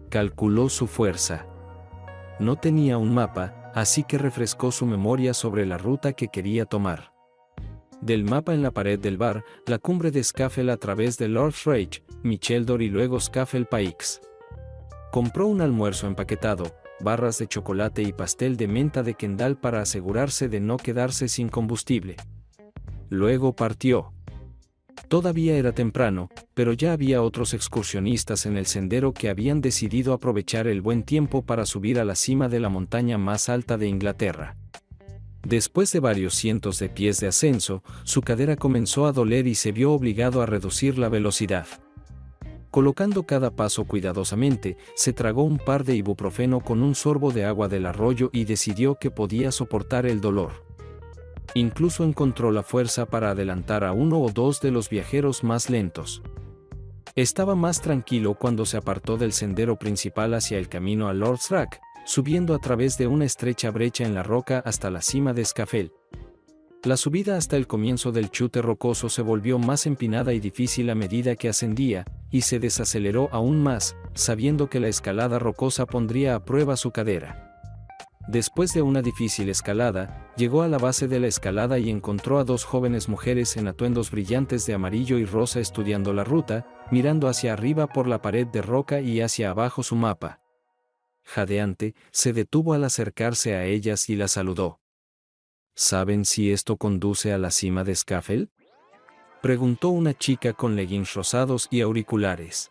[SPEAKER 1] Calculó su fuerza. No tenía un mapa, así que refrescó su memoria sobre la ruta que quería tomar. Del mapa en la pared del bar, la cumbre de Scafell a través de Lord's Reach, Micheldor y luego Scafell Pikes. Compró un almuerzo empaquetado, barras de chocolate y pastel de menta de Kendall para asegurarse de no quedarse sin combustible. Luego partió. Todavía era temprano, pero ya había otros excursionistas en el sendero que habían decidido aprovechar el buen tiempo para subir a la cima de la montaña más alta de Inglaterra. Después de varios cientos de pies de ascenso, su cadera comenzó a doler y se vio obligado a reducir la velocidad. Colocando cada paso cuidadosamente, se tragó un par de ibuprofeno con un sorbo de agua del arroyo y decidió que podía soportar el dolor. Incluso encontró la fuerza para adelantar a 1 o 2 de los viajeros más lentos. Estaba más tranquilo cuando se apartó del sendero principal hacia el camino a Lord's Rack, subiendo a través de una estrecha brecha en la roca hasta la cima de Scafell. La subida hasta el comienzo del chute rocoso se volvió más empinada y difícil a medida que ascendía, y se desaceleró aún más, sabiendo que la escalada rocosa pondría a prueba su cadera. Después de una difícil escalada, llegó a la base de la escalada y encontró a 2 jóvenes mujeres en atuendos brillantes de amarillo y rosa estudiando la ruta, mirando hacia arriba por la pared de roca y hacia abajo su mapa. Jadeante, se detuvo al acercarse a ellas y las saludó. ¿Saben si esto conduce a la cima de Scafell? Preguntó una chica con leggings rosados y auriculares.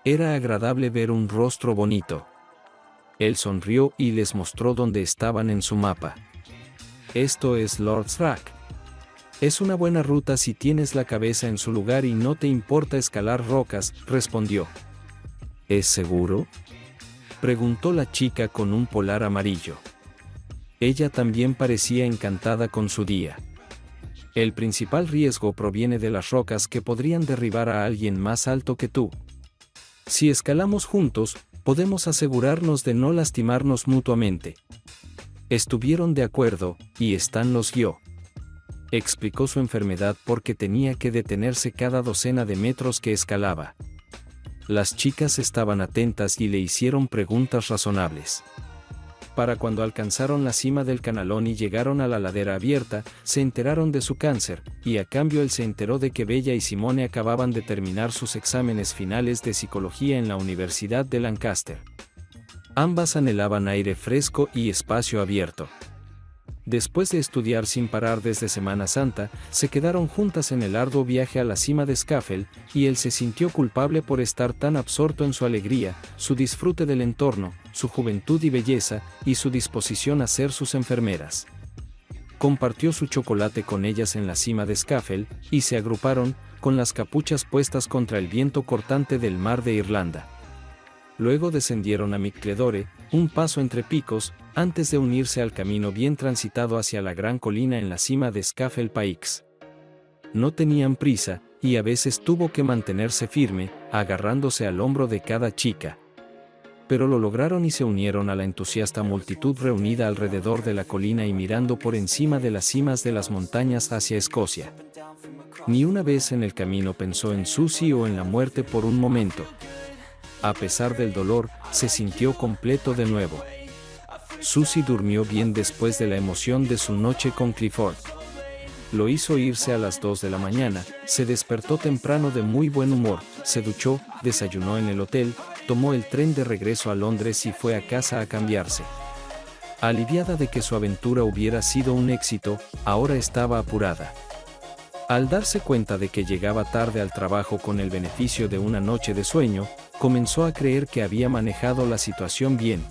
[SPEAKER 1] Era agradable ver un rostro bonito. Él sonrió y les mostró dónde estaban en su mapa. Esto es Lord's Track. Es una buena ruta si tienes la cabeza en su lugar y no te importa escalar rocas, respondió. ¿Es seguro?, preguntó la chica con un polar amarillo. Ella también parecía encantada con su día. El principal riesgo proviene de las rocas que podrían derribar a alguien más alto que tú. Si escalamos juntos, podemos asegurarnos de no lastimarnos mutuamente. Estuvieron de acuerdo, y Stan los guió. Explicó su enfermedad porque tenía que detenerse cada docena de metros que escalaba. Las chicas estaban atentas y le hicieron preguntas razonables. Para cuando alcanzaron la cima del canalón y llegaron a la ladera abierta, se enteraron de su cáncer, y a cambio él se enteró de que Bella y Simone acababan de terminar sus exámenes finales de psicología en la Universidad de Lancaster. Ambas anhelaban aire fresco y espacio abierto. Después de estudiar sin parar desde Semana Santa, se quedaron juntas en el arduo viaje a la cima de Scafell, y él se sintió culpable por estar tan absorto en su alegría, su disfrute del entorno, su juventud y belleza, y su disposición a ser sus enfermeras. Compartió su chocolate con ellas en la cima de Scafell, y se agruparon, con las capuchas puestas contra el viento cortante del mar de Irlanda. Luego descendieron a Micledore, un paso entre picos, antes de unirse al camino bien transitado hacia la gran colina en la cima de Scafell Pikes. No tenían prisa, y a veces tuvo que mantenerse firme, agarrándose al hombro de cada chica. Pero lo lograron y se unieron a la entusiasta multitud reunida alrededor de la colina y mirando por encima de las cimas de las montañas hacia Escocia. Ni una vez en el camino pensó en Susie o en la muerte por un momento. A pesar del dolor, se sintió completo de nuevo. Susie durmió bien después de la emoción de su noche con Clifford. Lo hizo irse a las 2 de la mañana, se despertó temprano de muy buen humor, se duchó, desayunó en el hotel, tomó el tren de regreso a Londres y fue a casa a cambiarse. Aliviada de que su aventura hubiera sido un éxito, ahora estaba apurada. Al darse cuenta de que llegaba tarde al trabajo con el beneficio de una noche de sueño, comenzó a creer que había manejado la situación bien.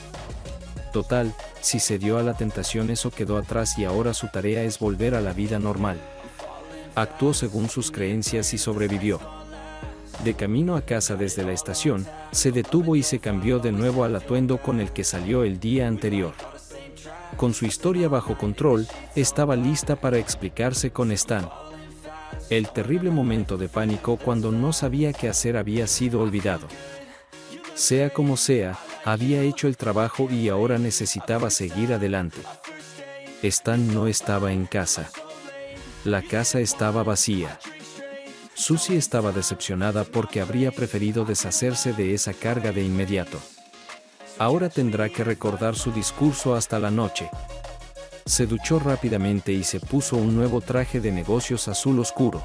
[SPEAKER 1] Total, si se dio a la tentación eso quedó atrás y ahora su tarea es volver a la vida normal. Actuó según sus creencias y sobrevivió. De camino a casa desde la estación, se detuvo y se cambió de nuevo al atuendo con el que salió el día anterior. Con su historia bajo control, estaba lista para explicarse con Stan. El terrible momento de pánico cuando no sabía qué hacer había sido olvidado. Sea como sea, había hecho el trabajo y ahora necesitaba seguir adelante. Stan no estaba en casa. La casa estaba vacía. Susie estaba decepcionada porque habría preferido deshacerse de esa carga de inmediato. Ahora tendrá que recordar su discurso hasta la noche. Se duchó rápidamente y se puso un nuevo traje de negocios azul oscuro.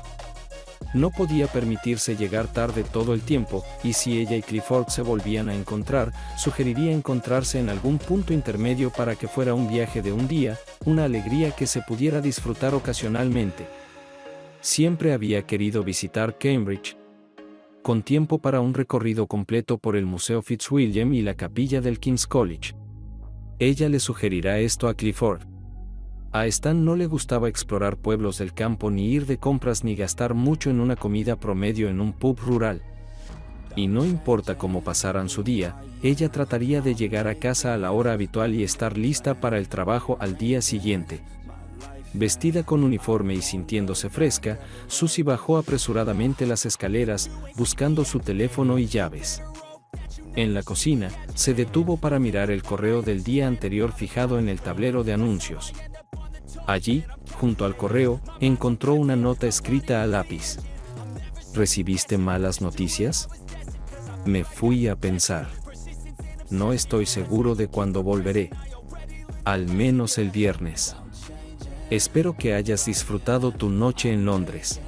[SPEAKER 1] No podía permitirse llegar tarde todo el tiempo, y si ella y Clifford se volvían a encontrar, sugeriría encontrarse en algún punto intermedio para que fuera un viaje de un día, una alegría que se pudiera disfrutar ocasionalmente. Siempre había querido visitar Cambridge, con tiempo para un recorrido completo por el Museo Fitzwilliam y la capilla del King's College. Ella le sugerirá esto a Clifford. A Stan no le gustaba explorar pueblos del campo ni ir de compras ni gastar mucho en una comida promedio en un pub rural. Y no importa cómo pasaran su día, ella trataría de llegar a casa a la hora habitual y estar lista para el trabajo al día siguiente. Vestida con uniforme y sintiéndose fresca, Susie bajó apresuradamente las escaleras, buscando su teléfono y llaves. En la cocina, se detuvo para mirar el correo del día anterior fijado en el tablero de anuncios. Allí, junto al correo, encontró una nota escrita a lápiz. ¿Recibiste malas noticias? Me fui a pensar. No estoy seguro de cuándo volveré. Al menos el viernes. Espero que hayas disfrutado tu noche en Londres.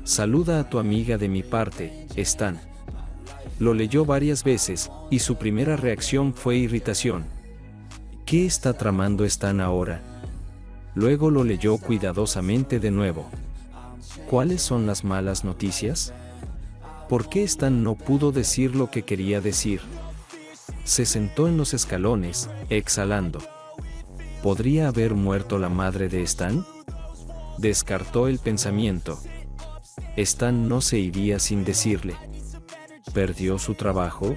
[SPEAKER 1] Saluda a tu amiga de mi parte, Stan. Lo leyó varias veces, y su primera reacción fue irritación. ¿Qué está tramando Stan ahora? Luego lo leyó cuidadosamente de nuevo. ¿Cuáles son las malas noticias? ¿Por qué Stan no pudo decir lo que quería decir? Se sentó en los escalones, exhalando. ¿Podría haber muerto la madre de Stan? Descartó el pensamiento. Stan no se iría sin decirle. ¿Perdió su trabajo?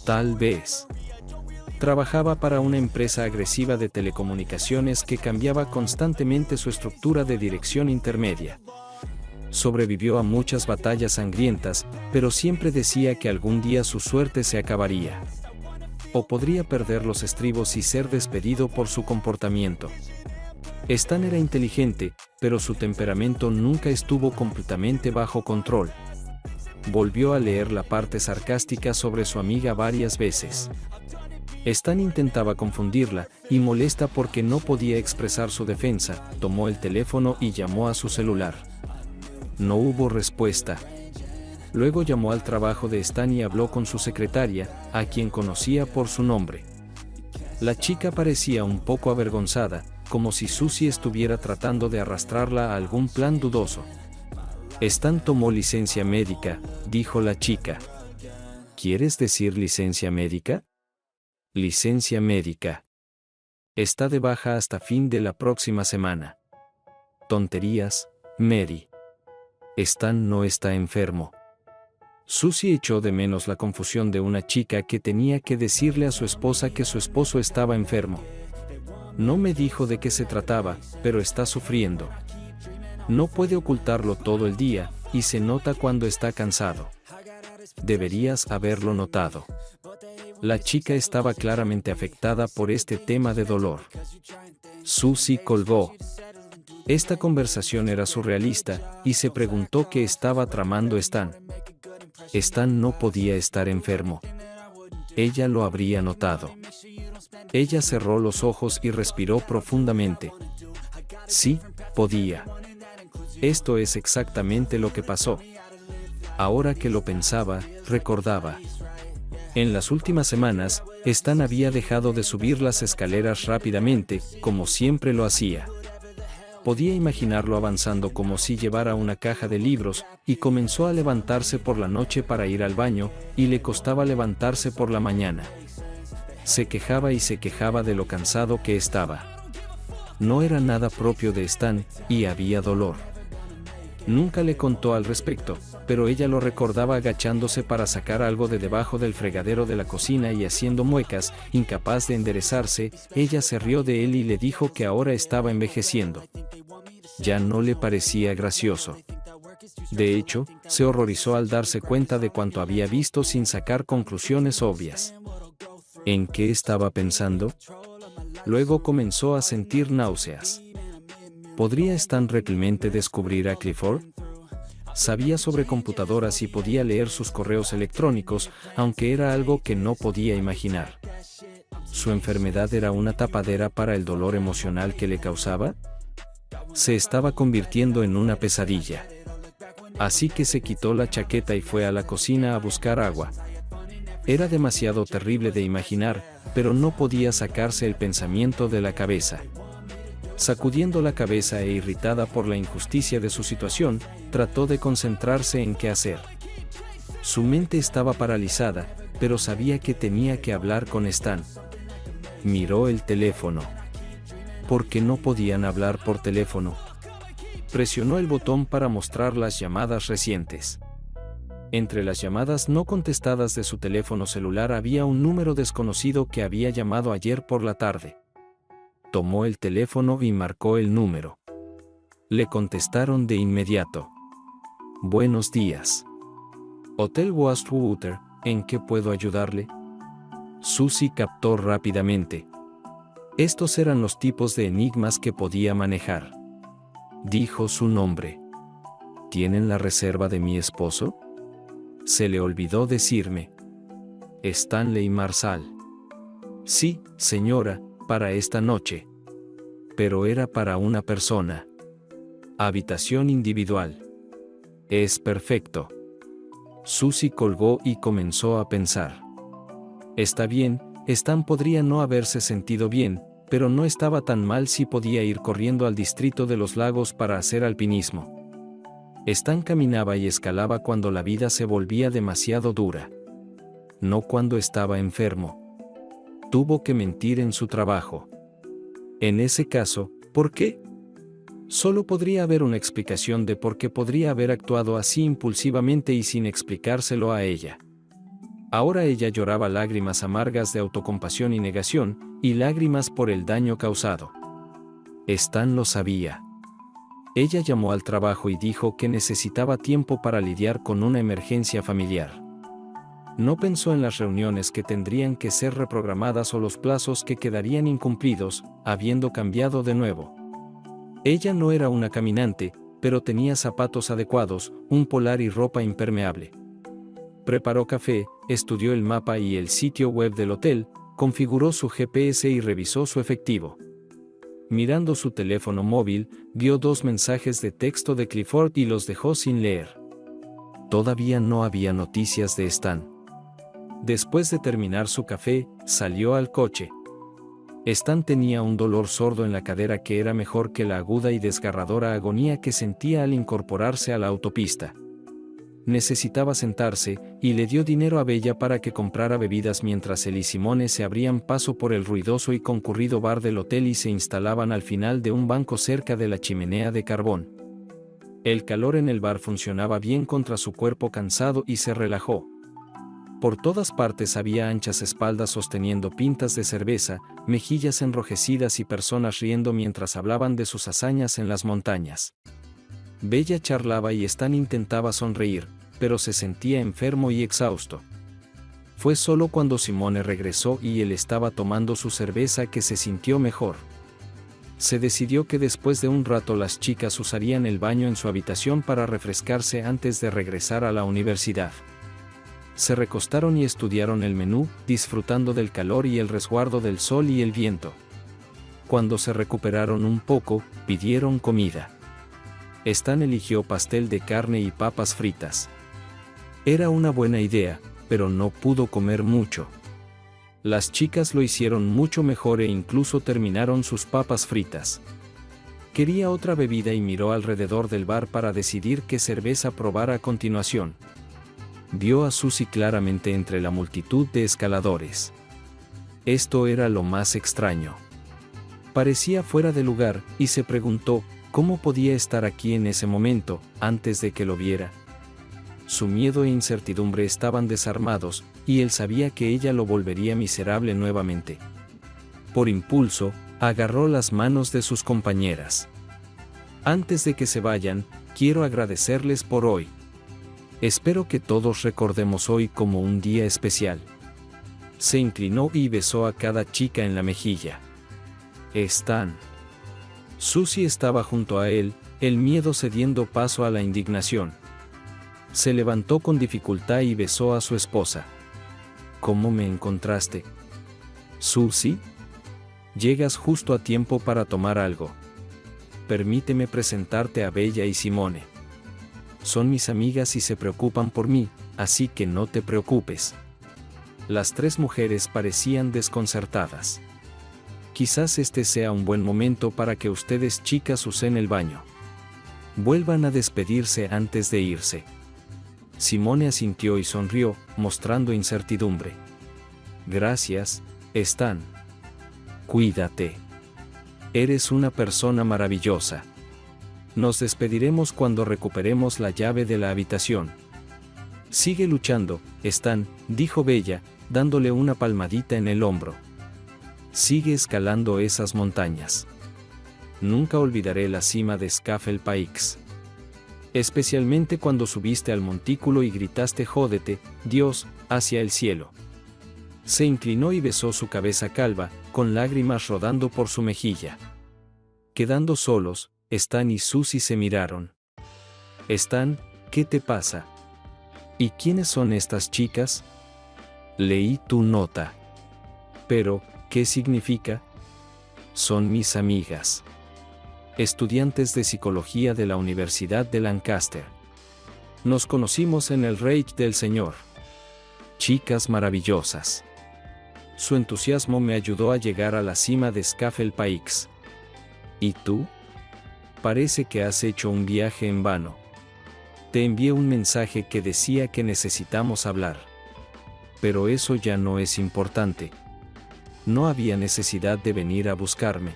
[SPEAKER 1] Tal vez. Trabajaba para una empresa agresiva de telecomunicaciones que cambiaba constantemente su estructura de dirección intermedia. Sobrevivió a muchas batallas sangrientas, pero siempre decía que algún día su suerte se acabaría. O podría perder los estribos y ser despedido por su comportamiento. Stan era inteligente, pero su temperamento nunca estuvo completamente bajo control. Volvió a leer la parte sarcástica sobre su amiga varias veces. Stan intentaba confundirla, y molesta porque no podía expresar su defensa, tomó el teléfono y llamó a su celular. No hubo respuesta. Luego llamó al trabajo de Stan y habló con su secretaria, a quien conocía por su nombre. La chica parecía un poco avergonzada, como si Susie estuviera tratando de arrastrarla a algún plan dudoso. Stan tomó licencia médica, dijo la chica. ¿Quieres decir licencia médica? Licencia médica. Está de baja hasta fin de la próxima semana. Tonterías, Mary. Stan no está enfermo. Susie echó de menos la confusión de una chica que tenía que decirle a su esposa que su esposo estaba enfermo. No me dijo de qué se trataba, pero está sufriendo. No puede ocultarlo todo el día, y se nota cuando está cansado. Deberías haberlo notado. La chica estaba claramente afectada por este tema de dolor. Susie colgó. Esta conversación era surrealista, y se preguntó qué estaba tramando Stan. Stan no podía estar enfermo. Ella lo habría notado. Ella cerró los ojos y respiró profundamente. Sí, podía. Esto es exactamente lo que pasó. Ahora que lo pensaba, recordaba. En las últimas semanas, Stan había dejado de subir las escaleras rápidamente, como siempre lo hacía. Podía imaginarlo avanzando como si llevara una caja de libros, y comenzó a levantarse por la noche para ir al baño, y le costaba levantarse por la mañana. Se quejaba y se quejaba de lo cansado que estaba. No era nada propio de Stan, y había dolor. Nunca le contó al respecto, pero ella lo recordaba agachándose para sacar algo de debajo del fregadero de la cocina y haciendo muecas, incapaz de enderezarse. Ella se rió de él y le dijo que ahora estaba envejeciendo. Ya no le parecía gracioso. De hecho, se horrorizó al darse cuenta de cuanto había visto sin sacar conclusiones obvias. ¿En qué estaba pensando? Luego comenzó a sentir náuseas. ¿Podría Stan realmente descubrir a Clifford? Sabía sobre computadoras y podía leer sus correos electrónicos, aunque era algo que no podía imaginar. ¿Su enfermedad era una tapadera para el dolor emocional que le causaba? Se estaba convirtiendo en una pesadilla. Así que se quitó la chaqueta y fue a la cocina a buscar agua. Era demasiado terrible de imaginar, pero no podía sacarse el pensamiento de la cabeza. Sacudiendo la cabeza e irritada por la injusticia de su situación, trató de concentrarse en qué hacer. Su mente estaba paralizada, pero sabía que tenía que hablar con Stan. Miró el teléfono. ¿Por qué no podían hablar por teléfono? Presionó el botón para mostrar las llamadas recientes. Entre las llamadas no contestadas de su teléfono celular había un número desconocido que había llamado ayer por la tarde. Tomó el teléfono y marcó el número. Le contestaron de inmediato. Buenos días. Hotel Westwater, ¿en qué puedo ayudarle? Susie captó rápidamente. Estos eran los tipos de enigmas que podía manejar. Dijo su nombre. ¿Tienen la reserva de mi esposo? Se le olvidó decirme. Stanley Marshall. Sí, señora, para esta noche. Pero era para una persona. Habitación individual. Es perfecto. Susie colgó y comenzó a pensar. Está bien, Stan podría no haberse sentido bien, pero no estaba tan mal si podía ir corriendo al distrito de los lagos para hacer alpinismo. Stan caminaba y escalaba cuando la vida se volvía demasiado dura. No cuando estaba enfermo. Tuvo que mentir en su trabajo. En ese caso, ¿por qué? Solo podría haber una explicación de por qué podría haber actuado así impulsivamente y sin explicárselo a ella. Ahora ella lloraba lágrimas amargas de autocompasión y negación, y lágrimas por el daño causado. Stan lo sabía. Ella llamó al trabajo y dijo que necesitaba tiempo para lidiar con una emergencia familiar. No pensó en las reuniones que tendrían que ser reprogramadas o los plazos que quedarían incumplidos, habiendo cambiado de nuevo. Ella no era una caminante, pero tenía zapatos adecuados, un polar y ropa impermeable. Preparó café, estudió el mapa y el sitio web del hotel, configuró su GPS y revisó su efectivo. Mirando su teléfono móvil, vio 2 mensajes de texto de Clifford y los dejó sin leer. Todavía no había noticias de Stan. Después de terminar su café, salió al coche. Stan tenía un dolor sordo en la cadera que era mejor que la aguda y desgarradora agonía que sentía al incorporarse a la autopista. Necesitaba sentarse, y le dio dinero a Bella para que comprara bebidas mientras él y Simone se abrían paso por el ruidoso y concurrido bar del hotel y se instalaban al final de un banco cerca de la chimenea de carbón. El calor en el bar funcionaba bien contra su cuerpo cansado y se relajó. Por todas partes había anchas espaldas sosteniendo pintas de cerveza, mejillas enrojecidas y personas riendo mientras hablaban de sus hazañas en las montañas. Bella charlaba y Stan intentaba sonreír, pero se sentía enfermo y exhausto. Fue solo cuando Simone regresó y él estaba tomando su cerveza que se sintió mejor. Se decidió que después de un rato las chicas usarían el baño en su habitación para refrescarse antes de regresar a la universidad. Se recostaron y estudiaron el menú, disfrutando del calor y el resguardo del sol y el viento. Cuando se recuperaron un poco, pidieron comida. Stan eligió pastel de carne y papas fritas. Era una buena idea, pero no pudo comer mucho. Las chicas lo hicieron mucho mejor e incluso terminaron sus papas fritas. Quería otra bebida y miró alrededor del bar para decidir qué cerveza probar a continuación. Vio a Susie claramente entre la multitud de escaladores. Esto era lo más extraño. Parecía fuera de lugar, y se preguntó, ¿cómo podía estar aquí en ese momento, antes de que lo viera? Su miedo e incertidumbre estaban desarmados, y él sabía que ella lo volvería miserable nuevamente. Por impulso, agarró las manos de sus compañeras. Antes de que se vayan, quiero agradecerles por hoy. Espero que todos recordemos hoy como un día especial. Se inclinó y besó a cada chica en la mejilla. Stan. Susie estaba junto a él, el miedo cediendo paso a la indignación. Se levantó con dificultad y besó a su esposa. ¿Cómo me encontraste? Susie. Llegas justo a tiempo para tomar algo. Permíteme presentarte a Bella y Simone. Son mis amigas y se preocupan por mí, así que no te preocupes. Las 3 mujeres parecían desconcertadas. Quizás este sea un buen momento para que ustedes chicas usen el baño. Vuelvan a despedirse antes de irse. Simone asintió y sonrió, mostrando incertidumbre. Gracias, Stan. Cuídate. Eres una persona maravillosa. Nos despediremos cuando recuperemos la llave de la habitación. Sigue luchando, Stan, dijo Bella, dándole una palmadita en el hombro. Sigue escalando esas montañas. Nunca olvidaré la cima de Scafell Pikes. Especialmente cuando subiste al montículo y gritaste jódete, Dios, hacia el cielo. Se inclinó y besó su cabeza calva, con lágrimas rodando por su mejilla. Quedando solos, Stan y Susie se miraron. Stan, ¿qué te pasa? ¿Y quiénes son estas chicas? Leí tu nota. Pero, ¿qué significa? Son mis amigas. Estudiantes de psicología de la Universidad de Lancaster. Nos conocimos en el Reich del Señor. Chicas maravillosas. Su entusiasmo me ayudó a llegar a la cima de Scafell Pikes. ¿Y tú? Parece que has hecho un viaje en vano. Te envié un mensaje que decía que necesitamos hablar. Pero eso ya no es importante. No había necesidad de venir a buscarme.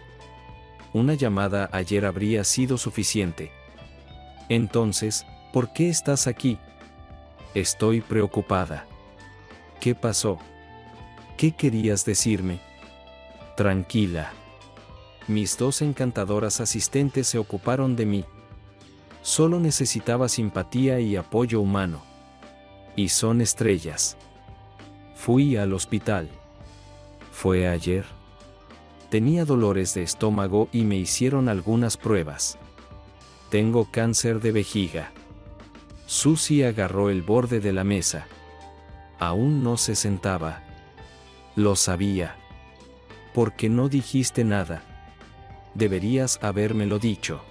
[SPEAKER 1] Una llamada ayer habría sido suficiente. Entonces, ¿por qué estás aquí? Estoy preocupada. ¿Qué pasó? ¿Qué querías decirme? Tranquila. Mis dos encantadoras asistentes se ocuparon de mí. Solo necesitaba simpatía y apoyo humano. Y son estrellas. Fui al hospital. ¿Fue ayer? Tenía dolores de estómago y me hicieron algunas pruebas. Tengo cáncer de vejiga. Susie agarró el borde de la mesa. Aún no se sentaba. Lo sabía. ¿Por qué no dijiste nada? Deberías habérmelo dicho.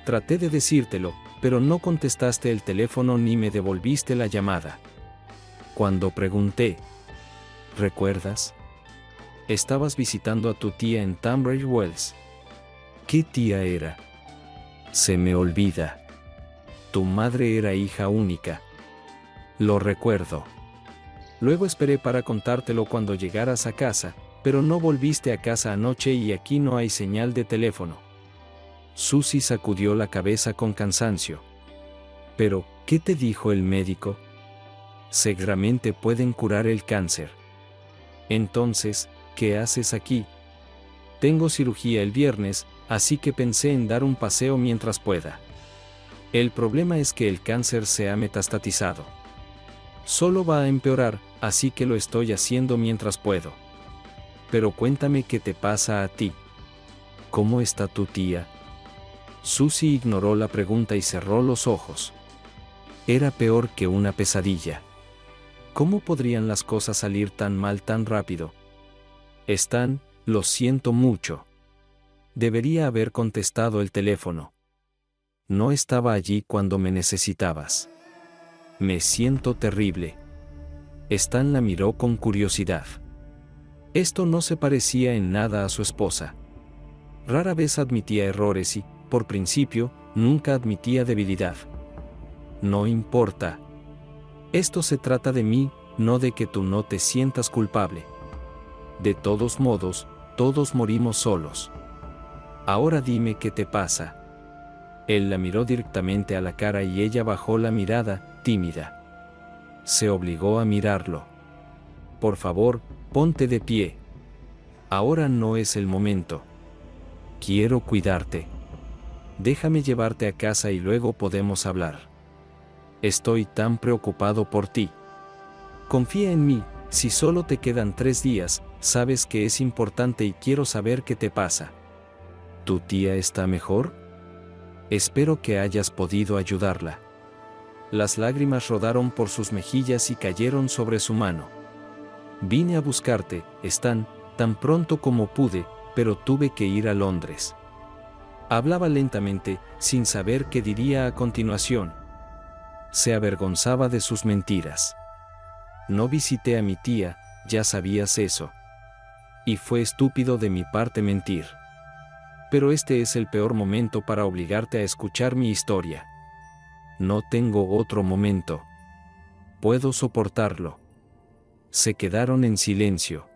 [SPEAKER 1] Traté de decírtelo, pero no contestaste el teléfono ni me devolviste la llamada. Cuando pregunté, ¿recuerdas? Estabas visitando a tu tía en Tunbridge Wells. ¿Qué tía era? Se me olvida. Tu madre era hija única. Lo recuerdo. Luego esperé para contártelo cuando llegaras a casa, pero no volviste a casa anoche y aquí no hay señal de teléfono. Susie sacudió la cabeza con cansancio. Pero, ¿qué te dijo el médico? Seguramente pueden curar el cáncer. Entonces, ¿qué haces aquí? Tengo cirugía el viernes, así que pensé en dar un paseo mientras pueda. El problema es que el cáncer se ha metastatizado. Solo va a empeorar, así que lo estoy haciendo mientras puedo. Pero cuéntame qué te pasa a ti. ¿Cómo está tu tía? Susie ignoró la pregunta y cerró los ojos. Era peor que una pesadilla. ¿Cómo podrían las cosas salir tan mal tan rápido? Lo siento mucho. Debería haber contestado el teléfono. No estaba allí cuando me necesitabas. Me siento terrible. Stan la miró con curiosidad. Esto no se parecía en nada a su esposa. Rara vez admitía errores y, por principio, nunca admitía debilidad. No importa. Esto se trata de mí, no de que tú no te sientas culpable. De todos modos, todos morimos solos. Ahora dime qué te pasa. Él la miró directamente a la cara y ella bajó la mirada, tímida. Se obligó a mirarlo. Por favor, ponte de pie. Ahora no es el momento. Quiero cuidarte. Déjame llevarte a casa y luego podemos hablar. Estoy tan preocupado por ti. Confía en mí, si solo te quedan 3 días, sabes que es importante y quiero saber qué te pasa. ¿Tu tía está mejor? Espero que hayas podido ayudarla. Las lágrimas rodaron por sus mejillas y cayeron sobre su mano. Vine a buscarte, Stan, tan pronto como pude, pero tuve que ir a Londres. Hablaba lentamente, sin saber qué diría a continuación. Se avergonzaba de sus mentiras. No visité a mi tía, ya sabías eso. Y fue estúpido de mi parte mentir. Pero este es el peor momento para obligarte a escuchar mi historia. No tengo otro momento. Puedo soportarlo. Se quedaron en silencio.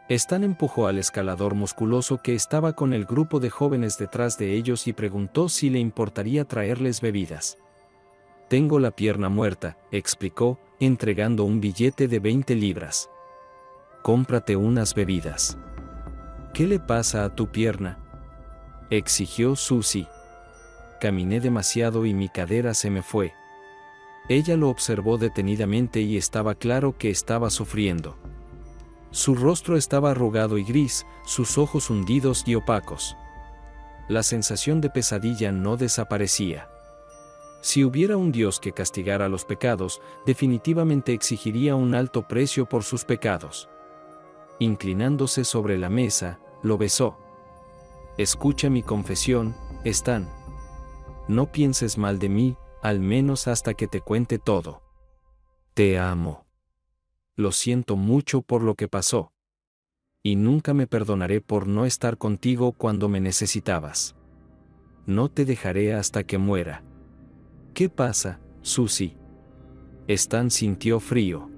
[SPEAKER 1] Stan empujó al escalador musculoso que estaba con el grupo de jóvenes detrás de ellos y preguntó si le importaría traerles bebidas. Tengo la pierna muerta, explicó, entregando un billete de 20 libras. Cómprate unas bebidas. ¿Qué le pasa a tu pierna?, exigió Susie. Caminé demasiado y mi cadera se me fue. Ella lo observó detenidamente y estaba claro que estaba sufriendo. Su rostro estaba arrugado y gris, sus ojos hundidos y opacos. La sensación de pesadilla no desaparecía. Si hubiera un Dios que castigara los pecados, definitivamente exigiría un alto precio por sus pecados. Inclinándose sobre la mesa, lo besó. Escucha mi confesión, Stan. No pienses mal de mí, al menos hasta que te cuente todo. Te amo. Lo siento mucho por lo que pasó. Y nunca me perdonaré por no estar contigo cuando me necesitabas. No te dejaré hasta que muera. ¿Qué pasa, Susie? Stan sintió frío.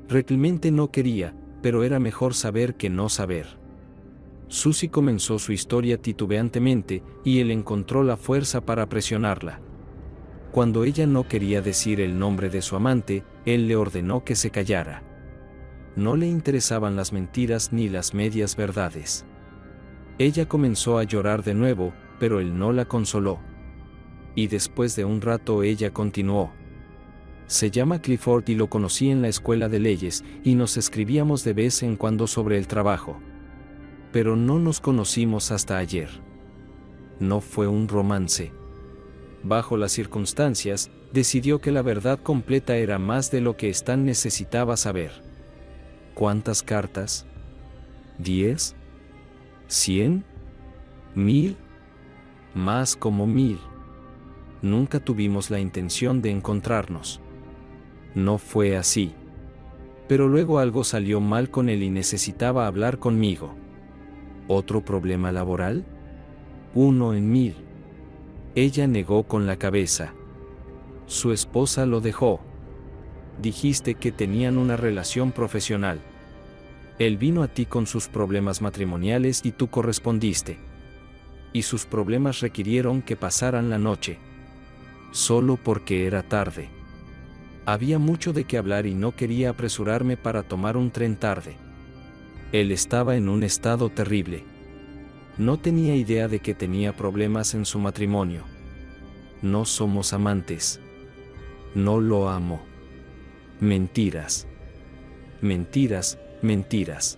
[SPEAKER 1] Realmente no quería, pero era mejor saber que no saber. Susie comenzó su historia titubeantemente, y él encontró la fuerza para presionarla. Cuando ella no quería decir el nombre de su amante, él le ordenó que se callara. No le interesaban las mentiras ni las medias verdades. Ella comenzó a llorar de nuevo, pero él no la consoló. Y después de un rato ella continuó. Se llama Clifford y lo conocí en la escuela de leyes, y nos escribíamos de vez en cuando sobre el trabajo. Pero no nos conocimos hasta ayer. No fue un romance. Bajo las circunstancias, decidió que la verdad completa era más de lo que Stan necesitaba saber. ¿Cuántas cartas? ¿10? ¿100? ¿1000? Más como 1000. Nunca tuvimos la intención de encontrarnos. No fue así. Pero luego algo salió mal con él y necesitaba hablar conmigo. ¿Otro problema laboral? 1 en 1000. Ella negó con la cabeza. Su esposa lo dejó. Dijiste que tenían una relación profesional. Él vino a ti con sus problemas matrimoniales y tú correspondiste. Y sus problemas requirieron que pasaran la noche. Solo porque era tarde. Había mucho de qué hablar y no quería apresurarme para tomar un tren tarde. Él estaba en un estado terrible. No tenía idea de que tenía problemas en su matrimonio. No somos amantes. No lo amo. Mentiras. Mentiras, mentiras.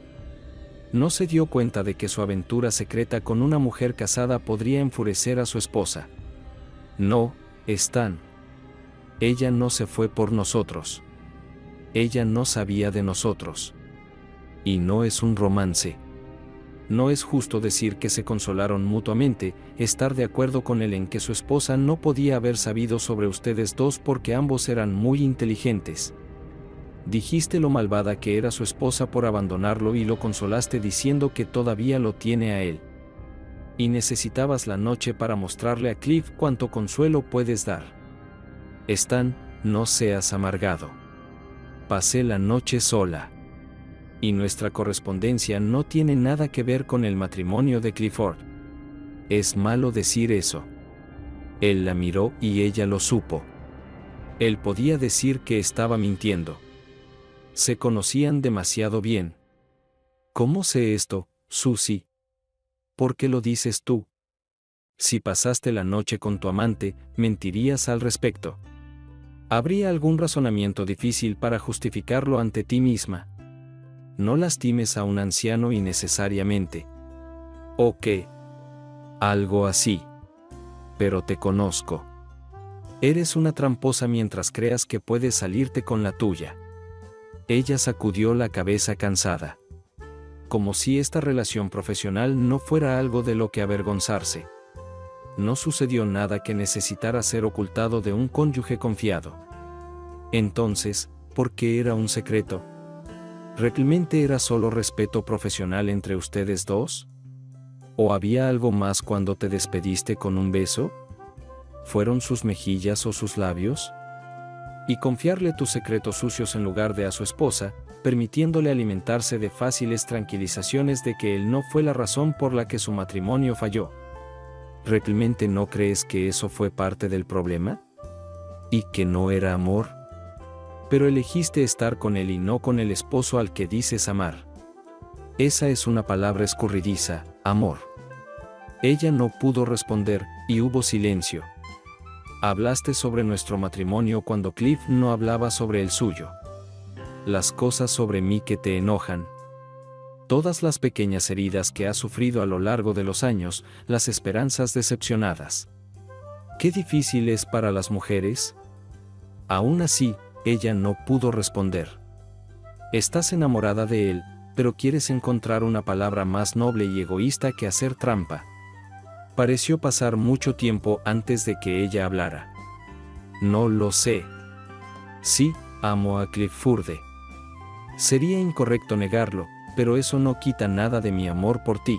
[SPEAKER 1] No se dio cuenta de que su aventura secreta con una mujer casada podría enfurecer a su esposa. No, Stan. Ella no se fue por nosotros. Ella no sabía de nosotros. Y no es un romance. No es justo decir que se consolaron mutuamente, estar de acuerdo con él en que su esposa no podía haber sabido sobre ustedes dos porque ambos eran muy inteligentes. Dijiste lo malvada que era su esposa por abandonarlo y lo consolaste diciendo que todavía lo tiene a él. Y necesitabas la noche para mostrarle a Cliff cuánto consuelo puedes dar. Stan, no seas amargado. Pasé la noche sola. Y nuestra correspondencia no tiene nada que ver con el matrimonio de Clifford. Es malo decir eso. Él la miró y ella lo supo. Él podía decir que estaba mintiendo. Se conocían demasiado bien. ¿Cómo sé esto, Susie? ¿Por qué lo dices tú? Si pasaste la noche con tu amante, mentirías al respecto. Habría algún razonamiento difícil para justificarlo ante ti misma. No lastimes a un anciano innecesariamente. ¿O qué? Algo así. Pero te conozco. Eres una tramposa mientras creas que puedes salirte con la tuya. Ella sacudió la cabeza cansada. Como si esta relación profesional no fuera algo de lo que avergonzarse. No sucedió nada que necesitara ser ocultado de un cónyuge confiado. Entonces, ¿por qué era un secreto? ¿Realmente era solo respeto profesional entre ustedes dos? ¿O había algo más cuando te despediste con un beso? ¿Fueron sus mejillas o sus labios? Y confiarle tus secretos sucios en lugar de a su esposa, permitiéndole alimentarse de fáciles tranquilizaciones de que él no fue la razón por la que su matrimonio falló. ¿Realmente no crees que eso fue parte del problema? ¿Y que no era amor? Pero elegiste estar con él y no con el esposo al que dices amar. Esa es una palabra escurridiza, amor. Ella no pudo responder, y hubo silencio. Hablaste sobre nuestro matrimonio cuando Cliff no hablaba sobre el suyo. Las cosas sobre mí que te enojan. Todas las pequeñas heridas que has sufrido a lo largo de los años, las esperanzas decepcionadas. ¿Qué difícil es para las mujeres? Aún así, ella no pudo responder. Estás enamorada de él, pero quieres encontrar una palabra más noble y egoísta que hacer trampa. Pareció pasar mucho tiempo antes de que ella hablara. No lo sé. Sí, amo a Clifford. Sería incorrecto negarlo, pero eso no quita nada de mi amor por ti.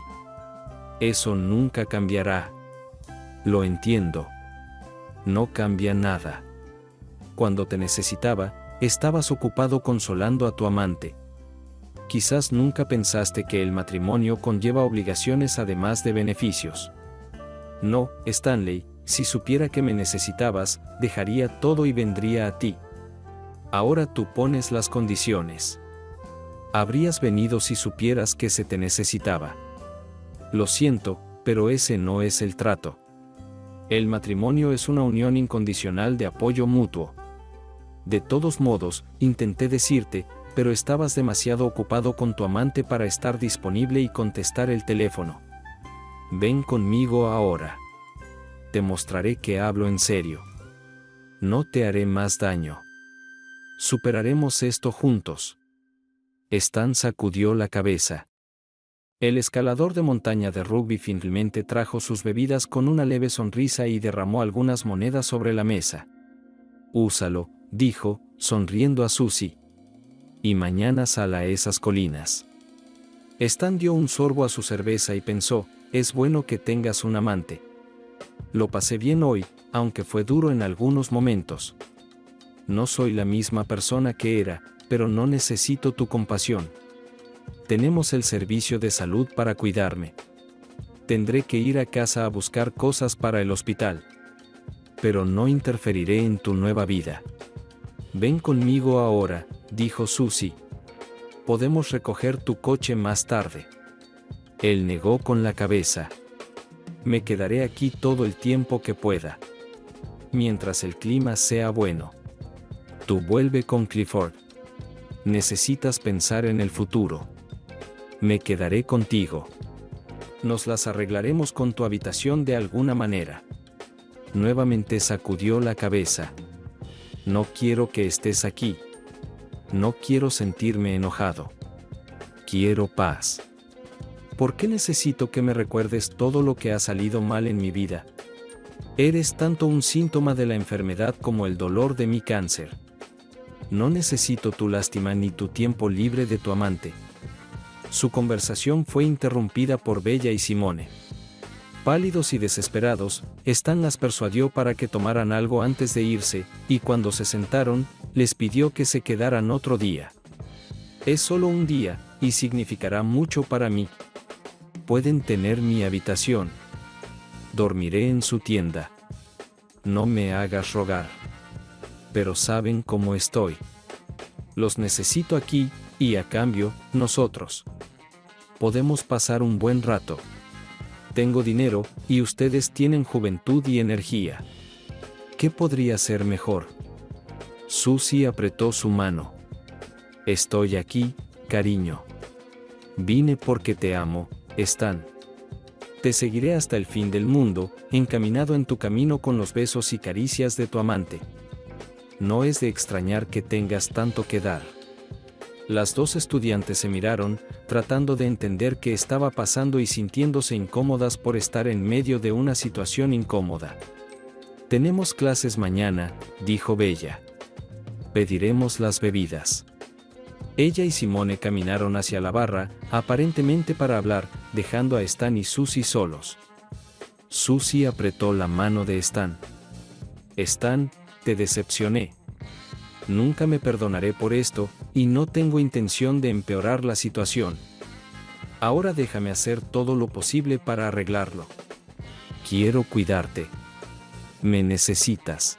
[SPEAKER 1] Eso nunca cambiará. Lo entiendo. No cambia nada. Cuando te necesitaba, estabas ocupado consolando a tu amante. Quizás nunca pensaste que el matrimonio conlleva obligaciones además de beneficios. No, Stanley, si supiera que me necesitabas, dejaría todo y vendría a ti. Ahora tú pones las condiciones. Habrías venido si supieras que se te necesitaba. Lo siento, pero ese no es el trato. El matrimonio es una unión incondicional de apoyo mutuo. De todos modos, intenté decirte, pero estabas demasiado ocupado con tu amante para estar disponible y contestar el teléfono. Ven conmigo ahora. Te mostraré que hablo en serio. No te haré más daño. Superaremos esto juntos. Stan sacudió la cabeza. El escalador de montaña de rugby finalmente trajo sus bebidas con una leve sonrisa y derramó algunas monedas sobre la mesa. Úsalo, dijo, sonriendo a Susie. Y mañana sal a esas colinas. Stan dio un sorbo a su cerveza y pensó, es bueno que tengas un amante. Lo pasé bien hoy, aunque fue duro en algunos momentos. No soy la misma persona que era, pero no necesito tu compasión. Tenemos el servicio de salud para cuidarme. Tendré que ir a casa a buscar cosas para el hospital. Pero no interferiré en tu nueva vida. Ven conmigo ahora, dijo Susie. Podemos recoger tu coche más tarde. Él negó con la cabeza. Me quedaré aquí todo el tiempo que pueda. Mientras el clima sea bueno. Tú vuelve con Clifford. Necesitas pensar en el futuro. Me quedaré contigo. Nos las arreglaremos con tu habitación de alguna manera. Nuevamente sacudió la cabeza. No quiero que estés aquí. No quiero sentirme enojado. Quiero paz. ¿Por qué necesito que me recuerdes todo lo que ha salido mal en mi vida? Eres tanto un síntoma de la enfermedad como el dolor de mi cáncer. No necesito tu lástima ni tu tiempo libre de tu amante. Su conversación fue interrumpida por Bella y Simone. Pálidos y desesperados, Stan las persuadió para que tomaran algo antes de irse, y cuando se sentaron, les pidió que se quedaran otro día. Es solo un día, y significará mucho para mí. Pueden tener mi habitación. Dormiré en su tienda. No me hagas rogar. Pero saben cómo estoy. Los necesito aquí, y a cambio, nosotros. Podemos pasar un buen rato. Tengo dinero, y ustedes tienen juventud y energía. ¿Qué podría ser mejor? Susie apretó su mano. Estoy aquí, cariño. Vine porque te amo, Stan. Te seguiré hasta el fin del mundo, encaminado en tu camino con los besos y caricias de tu amante. No es de extrañar que tengas tanto que dar. Las dos estudiantes se miraron, tratando de entender qué estaba pasando y sintiéndose incómodas por estar en medio de una situación incómoda. Tenemos clases mañana, dijo Bella. Pediremos las bebidas. Ella y Simone caminaron hacia la barra, aparentemente para hablar, dejando a Stan y Susie solos. Susie apretó la mano de Stan. Stan, te decepcioné. Nunca me perdonaré por esto, y no tengo intención de empeorar la situación. Ahora déjame hacer todo lo posible para arreglarlo. Quiero cuidarte. Me necesitas.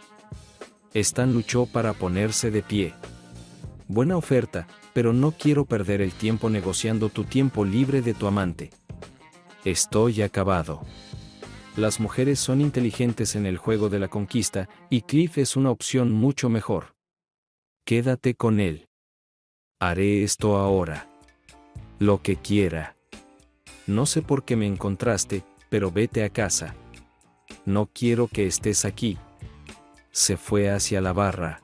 [SPEAKER 1] Stan luchó para ponerse de pie. Buena oferta, pero no quiero perder el tiempo negociando tu tiempo libre de tu amante. Estoy acabado. Las mujeres son inteligentes en el juego de la conquista, y Cliff es una opción mucho mejor. Quédate con él. Haré esto ahora. Lo que quiera. No sé por qué me encontraste, pero vete a casa. No quiero que estés aquí. Se fue hacia la barra.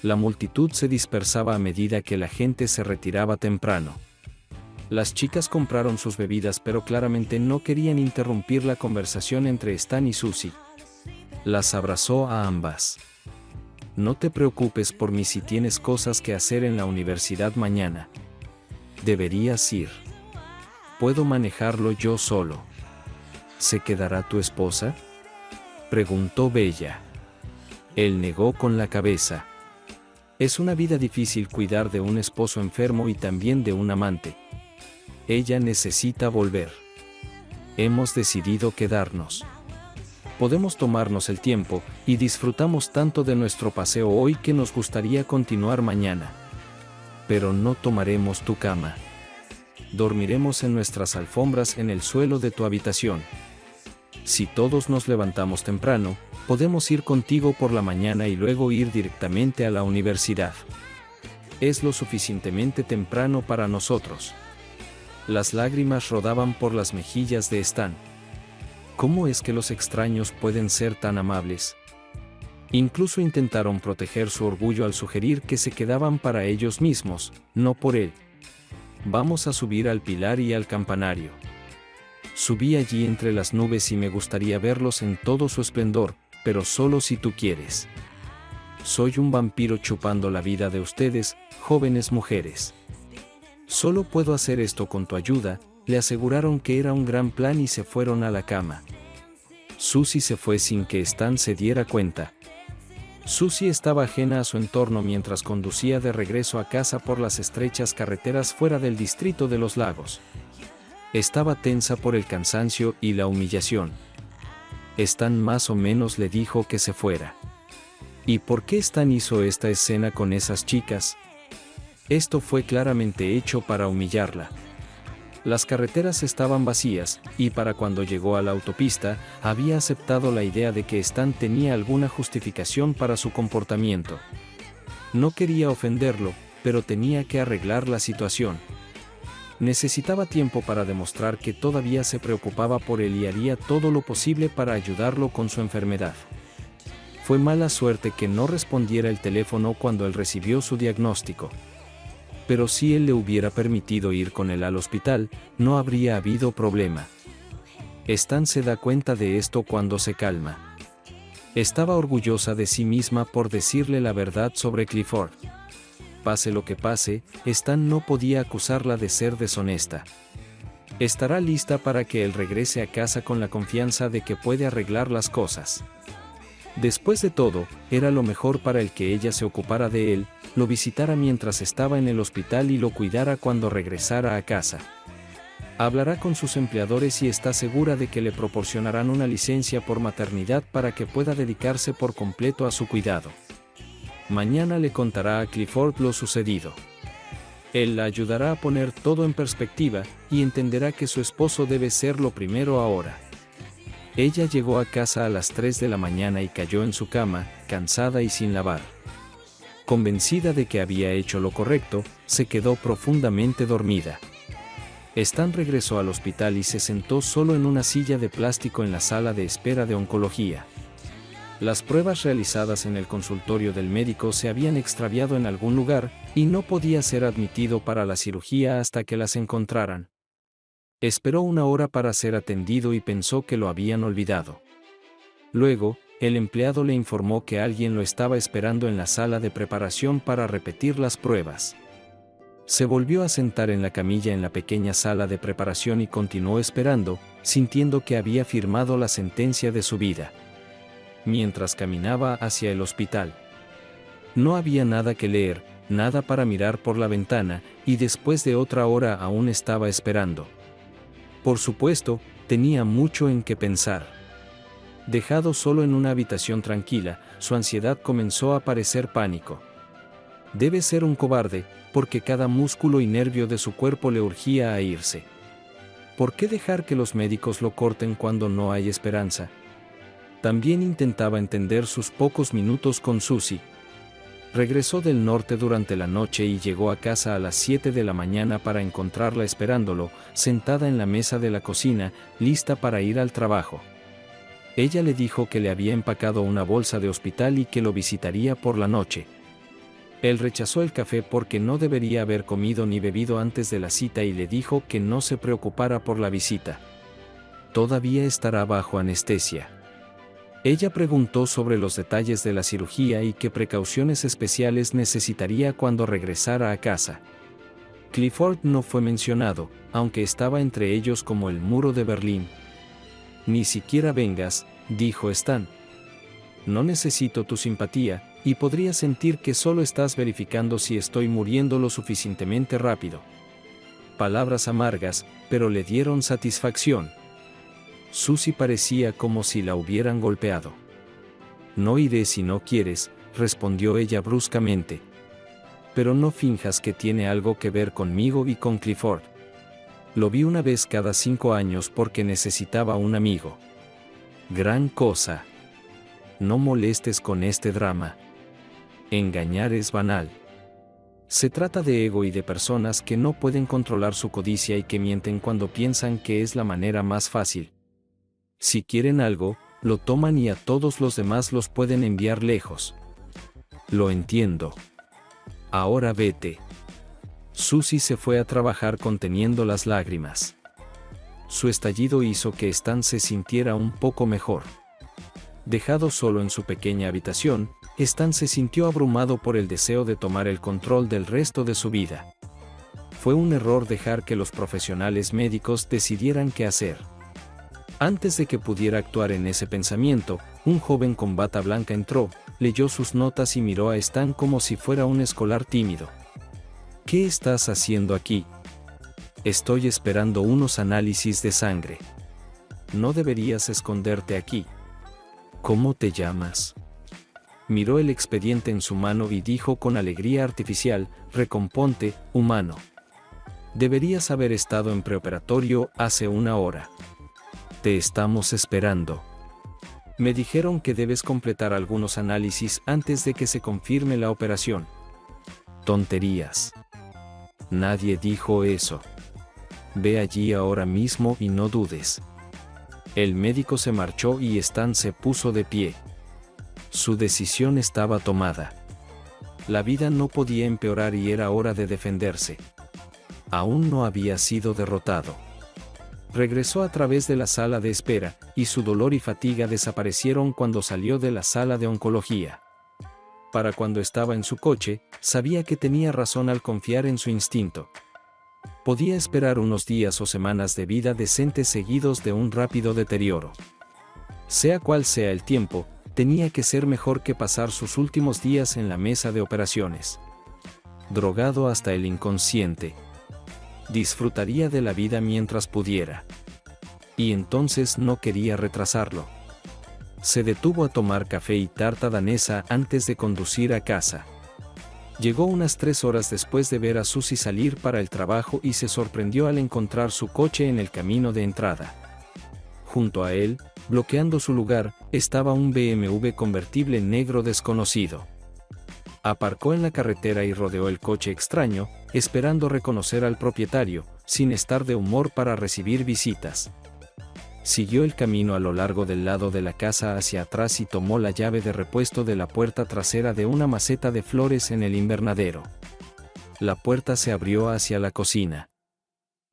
[SPEAKER 1] La multitud se dispersaba a medida que la gente se retiraba temprano. Las chicas compraron sus bebidas, pero claramente no querían interrumpir la conversación entre Stan y Susie. Las abrazó a ambas. No te preocupes por mí si tienes cosas que hacer en la universidad mañana. Deberías ir. Puedo manejarlo yo solo. ¿Se quedará tu esposa? preguntó Bella. Él negó con la cabeza. Es una vida difícil cuidar de un esposo enfermo y también de un amante. Ella necesita volver. Hemos decidido quedarnos. Podemos tomarnos el tiempo, y disfrutamos tanto de nuestro paseo hoy que nos gustaría continuar mañana. Pero no tomaremos tu cama. Dormiremos en nuestras alfombras en el suelo de tu habitación. Si todos nos levantamos temprano, podemos ir contigo por la mañana y luego ir directamente a la universidad. Es lo suficientemente temprano para nosotros. Las lágrimas rodaban por las mejillas de Stan. ¿Cómo es que los extraños pueden ser tan amables? Incluso intentaron proteger su orgullo al sugerir que se quedaban para ellos mismos, no por él. Vamos a subir al pilar y al campanario. Subí allí entre las nubes y me gustaría verlos en todo su esplendor, pero solo si tú quieres. Soy un vampiro chupando la vida de ustedes, jóvenes mujeres. Solo puedo hacer esto con tu ayuda. Le aseguraron que era un gran plan y se fueron a la cama. Susie se fue sin que Stan se diera cuenta. Susie estaba ajena a su entorno mientras conducía de regreso a casa por las estrechas carreteras fuera del distrito de los lagos. Estaba tensa por el cansancio y la humillación. Stan más o menos le dijo que se fuera. ¿Y por qué Stan hizo esta escena con esas chicas? Esto fue claramente hecho para humillarla. Las carreteras estaban vacías, y para cuando llegó a la autopista, había aceptado la idea de que Stan tenía alguna justificación para su comportamiento. No quería ofenderlo, pero tenía que arreglar la situación. Necesitaba tiempo para demostrar que todavía se preocupaba por él y haría todo lo posible para ayudarlo con su enfermedad. Fue mala suerte que no respondiera el teléfono cuando él recibió su diagnóstico. Pero si él le hubiera permitido ir con él al hospital, no habría habido problema. Stan se da cuenta de esto cuando se calma. Estaba orgullosa de sí misma por decirle la verdad sobre Clifford. Pase lo que pase, Stan no podía acusarla de ser deshonesta. Estará lista para que él regrese a casa con la confianza de que puede arreglar las cosas. Después de todo, era lo mejor para él que ella se ocupara de él, lo visitara mientras estaba en el hospital y lo cuidara cuando regresara a casa. Hablará con sus empleadores y está segura de que le proporcionarán una licencia por maternidad para que pueda dedicarse por completo a su cuidado. Mañana le contará a Clifford lo sucedido. Él la ayudará a poner todo en perspectiva y entenderá que su esposo debe ser lo primero ahora. Ella llegó a casa a las 3 de la mañana y cayó en su cama, cansada y sin lavar. Convencida de que había hecho lo correcto, se quedó profundamente dormida. Stan regresó al hospital y se sentó solo en una silla de plástico en la sala de espera de oncología. Las pruebas realizadas en el consultorio del médico se habían extraviado en algún lugar, y no podía ser admitido para la cirugía hasta que las encontraran. Esperó una hora para ser atendido y pensó que lo habían olvidado. Luego, el empleado le informó que alguien lo estaba esperando en la sala de preparación para repetir las pruebas. Se volvió a sentar en la camilla en la pequeña sala de preparación y continuó esperando, sintiendo que había firmado la sentencia de su vida. Mientras caminaba hacia el hospital. No había nada que leer, nada para mirar por la ventana, y después de otra hora aún estaba esperando. Por supuesto, tenía mucho en qué pensar. Dejado solo en una habitación tranquila, su ansiedad comenzó a parecer pánico. Debe ser un cobarde, porque cada músculo y nervio de su cuerpo le urgía a irse. ¿Por qué dejar que los médicos lo corten cuando no hay esperanza? También intentaba entender sus pocos minutos con Susie. Regresó del norte durante la noche y llegó a casa a las 7 de la mañana para encontrarla esperándolo, sentada en la mesa de la cocina, lista para ir al trabajo. Ella le dijo que le había empacado una bolsa de hospital y que lo visitaría por la noche. Él rechazó el café porque no debería haber comido ni bebido antes de la cita y le dijo que no se preocupara por la visita. Todavía estará bajo anestesia. Ella preguntó sobre los detalles de la cirugía y qué precauciones especiales necesitaría cuando regresara a casa. Clifford no fue mencionado, aunque estaba entre ellos como el muro de Berlín. Ni siquiera vengas, dijo Stan, No necesito tu simpatía, y podría sentir que solo estás verificando si estoy muriendo lo suficientemente rápido. Palabras amargas, pero le dieron satisfacción. Susie parecía como si la hubieran golpeado. No iré si no quieres, respondió ella bruscamente. Pero no finjas que tiene algo que ver conmigo y con Clifford. Lo vi una vez cada 5 años porque necesitaba un amigo. Gran cosa. No molestes con este drama. Engañar es banal. Se trata de ego y de personas que no pueden controlar su codicia y que mienten cuando piensan que es la manera más fácil. Si quieren algo, lo toman y a todos los demás los pueden enviar lejos. Lo entiendo. Ahora vete. Susie se fue a trabajar conteniendo las lágrimas. Su estallido hizo que Stan se sintiera un poco mejor. Dejado solo en su pequeña habitación, Stan se sintió abrumado por el deseo de tomar el control del resto de su vida. Fue un error dejar que los profesionales médicos decidieran qué hacer. Antes de que pudiera actuar en ese pensamiento, un joven con bata blanca entró, leyó sus notas y miró a Stan como si fuera un escolar tímido. ¿Qué estás haciendo aquí? Estoy esperando unos análisis de sangre. No deberías esconderte aquí. ¿Cómo te llamas? Miró el expediente en su mano y dijo con alegría artificial, recomponte, humano. Deberías haber estado en preoperatorio hace 1 hora. Te estamos esperando. Me dijeron que debes completar algunos análisis antes de que se confirme la operación. Tonterías. Nadie dijo eso. Ve allí ahora mismo y no dudes. El médico se marchó y Stan se puso de pie. Su decisión estaba tomada. La vida no podía empeorar y era hora de defenderse. Aún no había sido derrotado. Regresó a través de la sala de espera, y su dolor y fatiga desaparecieron cuando salió de la sala de oncología. Para cuando estaba en su coche, sabía que tenía razón al confiar en su instinto. Podía esperar unos días o semanas de vida decentes seguidos de un rápido deterioro. Sea cual sea el tiempo, tenía que ser mejor que pasar sus últimos días en la mesa de operaciones. Drogado hasta el inconsciente. Disfrutaría de la vida mientras pudiera. Y entonces no quería retrasarlo. Se detuvo a tomar café y tarta danesa antes de conducir a casa. Llegó unas 3 horas después de ver a Susie salir para el trabajo y se sorprendió al encontrar su coche en el camino de entrada. Junto a él, bloqueando su lugar, estaba un BMW convertible negro desconocido. Aparcó en la carretera y rodeó el coche extraño, esperando reconocer al propietario, sin estar de humor para recibir visitas. Siguió el camino a lo largo del lado de la casa hacia atrás y tomó la llave de repuesto de la puerta trasera de una maceta de flores en el invernadero. La puerta se abrió hacia la cocina.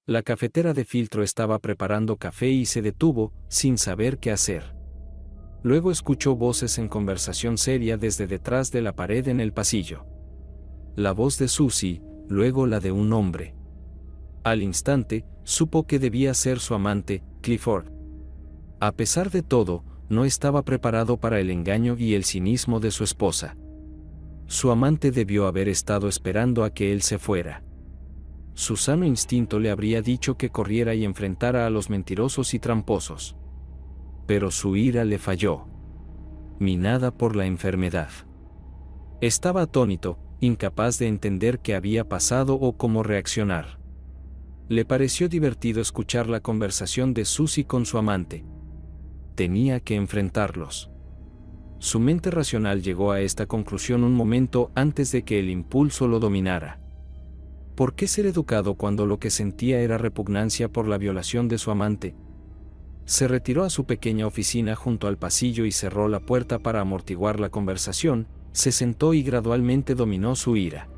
[SPEAKER 1] La cafetera de filtro estaba preparando café y se detuvo, sin saber qué hacer. Luego escuchó voces en conversación seria desde detrás de la pared en el pasillo. La voz de Susie, luego la de un hombre. Al instante, supo que debía ser su amante, Clifford. A pesar de todo, no estaba preparado para el engaño y el cinismo de su esposa. Su amante debió haber estado esperando a que él se fuera. Su sano instinto le habría dicho que corriera y enfrentara a los mentirosos y tramposos. Pero su ira le falló. Minada por la enfermedad. Estaba atónito, incapaz de entender qué había pasado o cómo reaccionar. Le pareció divertido escuchar la conversación de Susie con su amante. Tenía que enfrentarlos. Su mente racional llegó a esta conclusión un momento antes de que el impulso lo dominara. ¿Por qué ser educado cuando lo que sentía era repugnancia por la violación de su amante? Se retiró a su pequeña oficina junto al pasillo y cerró la puerta para amortiguar la conversación, se sentó y gradualmente dominó su ira.